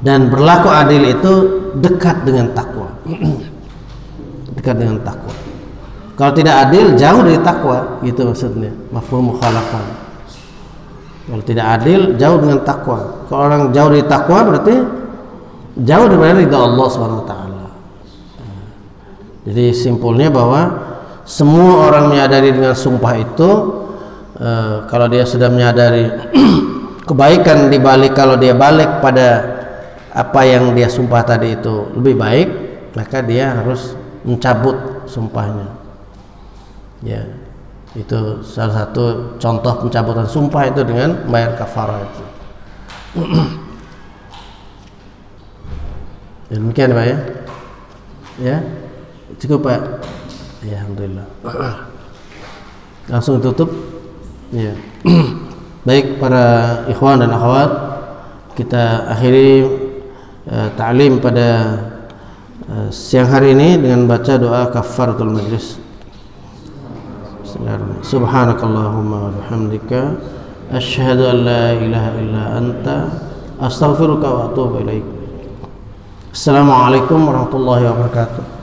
dan berlaku adil itu dekat dengan takwa. Dekat dengan takwa. Kalau tidak adil, jauh dari takwa, gitu maksudnya. Mafhum mukhalafah. Kalau tidak adil, jauh dengan takwa. Kalau orang jauh dari takwa, berarti jauh dari ridha Allah Subhanahu wa taala. Jadi simpulnya bahwa semua orang menyadari dengan sumpah itu, kalau dia sudah menyadari kebaikan di balik, kalau dia balik pada apa yang dia sumpah tadi itu lebih baik, maka dia harus mencabut sumpahnya. Ya, itu salah satu contoh pencabutan sumpah itu dengan bayar kafarah itu. Demikian Pak ya. Ya, cukup Pak. Ya, alhamdulillah. Langsung tutup. Ya. Baik para ikhwan dan akhwat, kita akhiri ta'lim pada siang hari ini dengan baca doa kafaratul majlis. Subhanakallahumma wa bihamdika asyhadu an la ilaha illa anta astaghfiruka wa atubu ilaik. Assalamualaikum warahmatullahi wabarakatuh.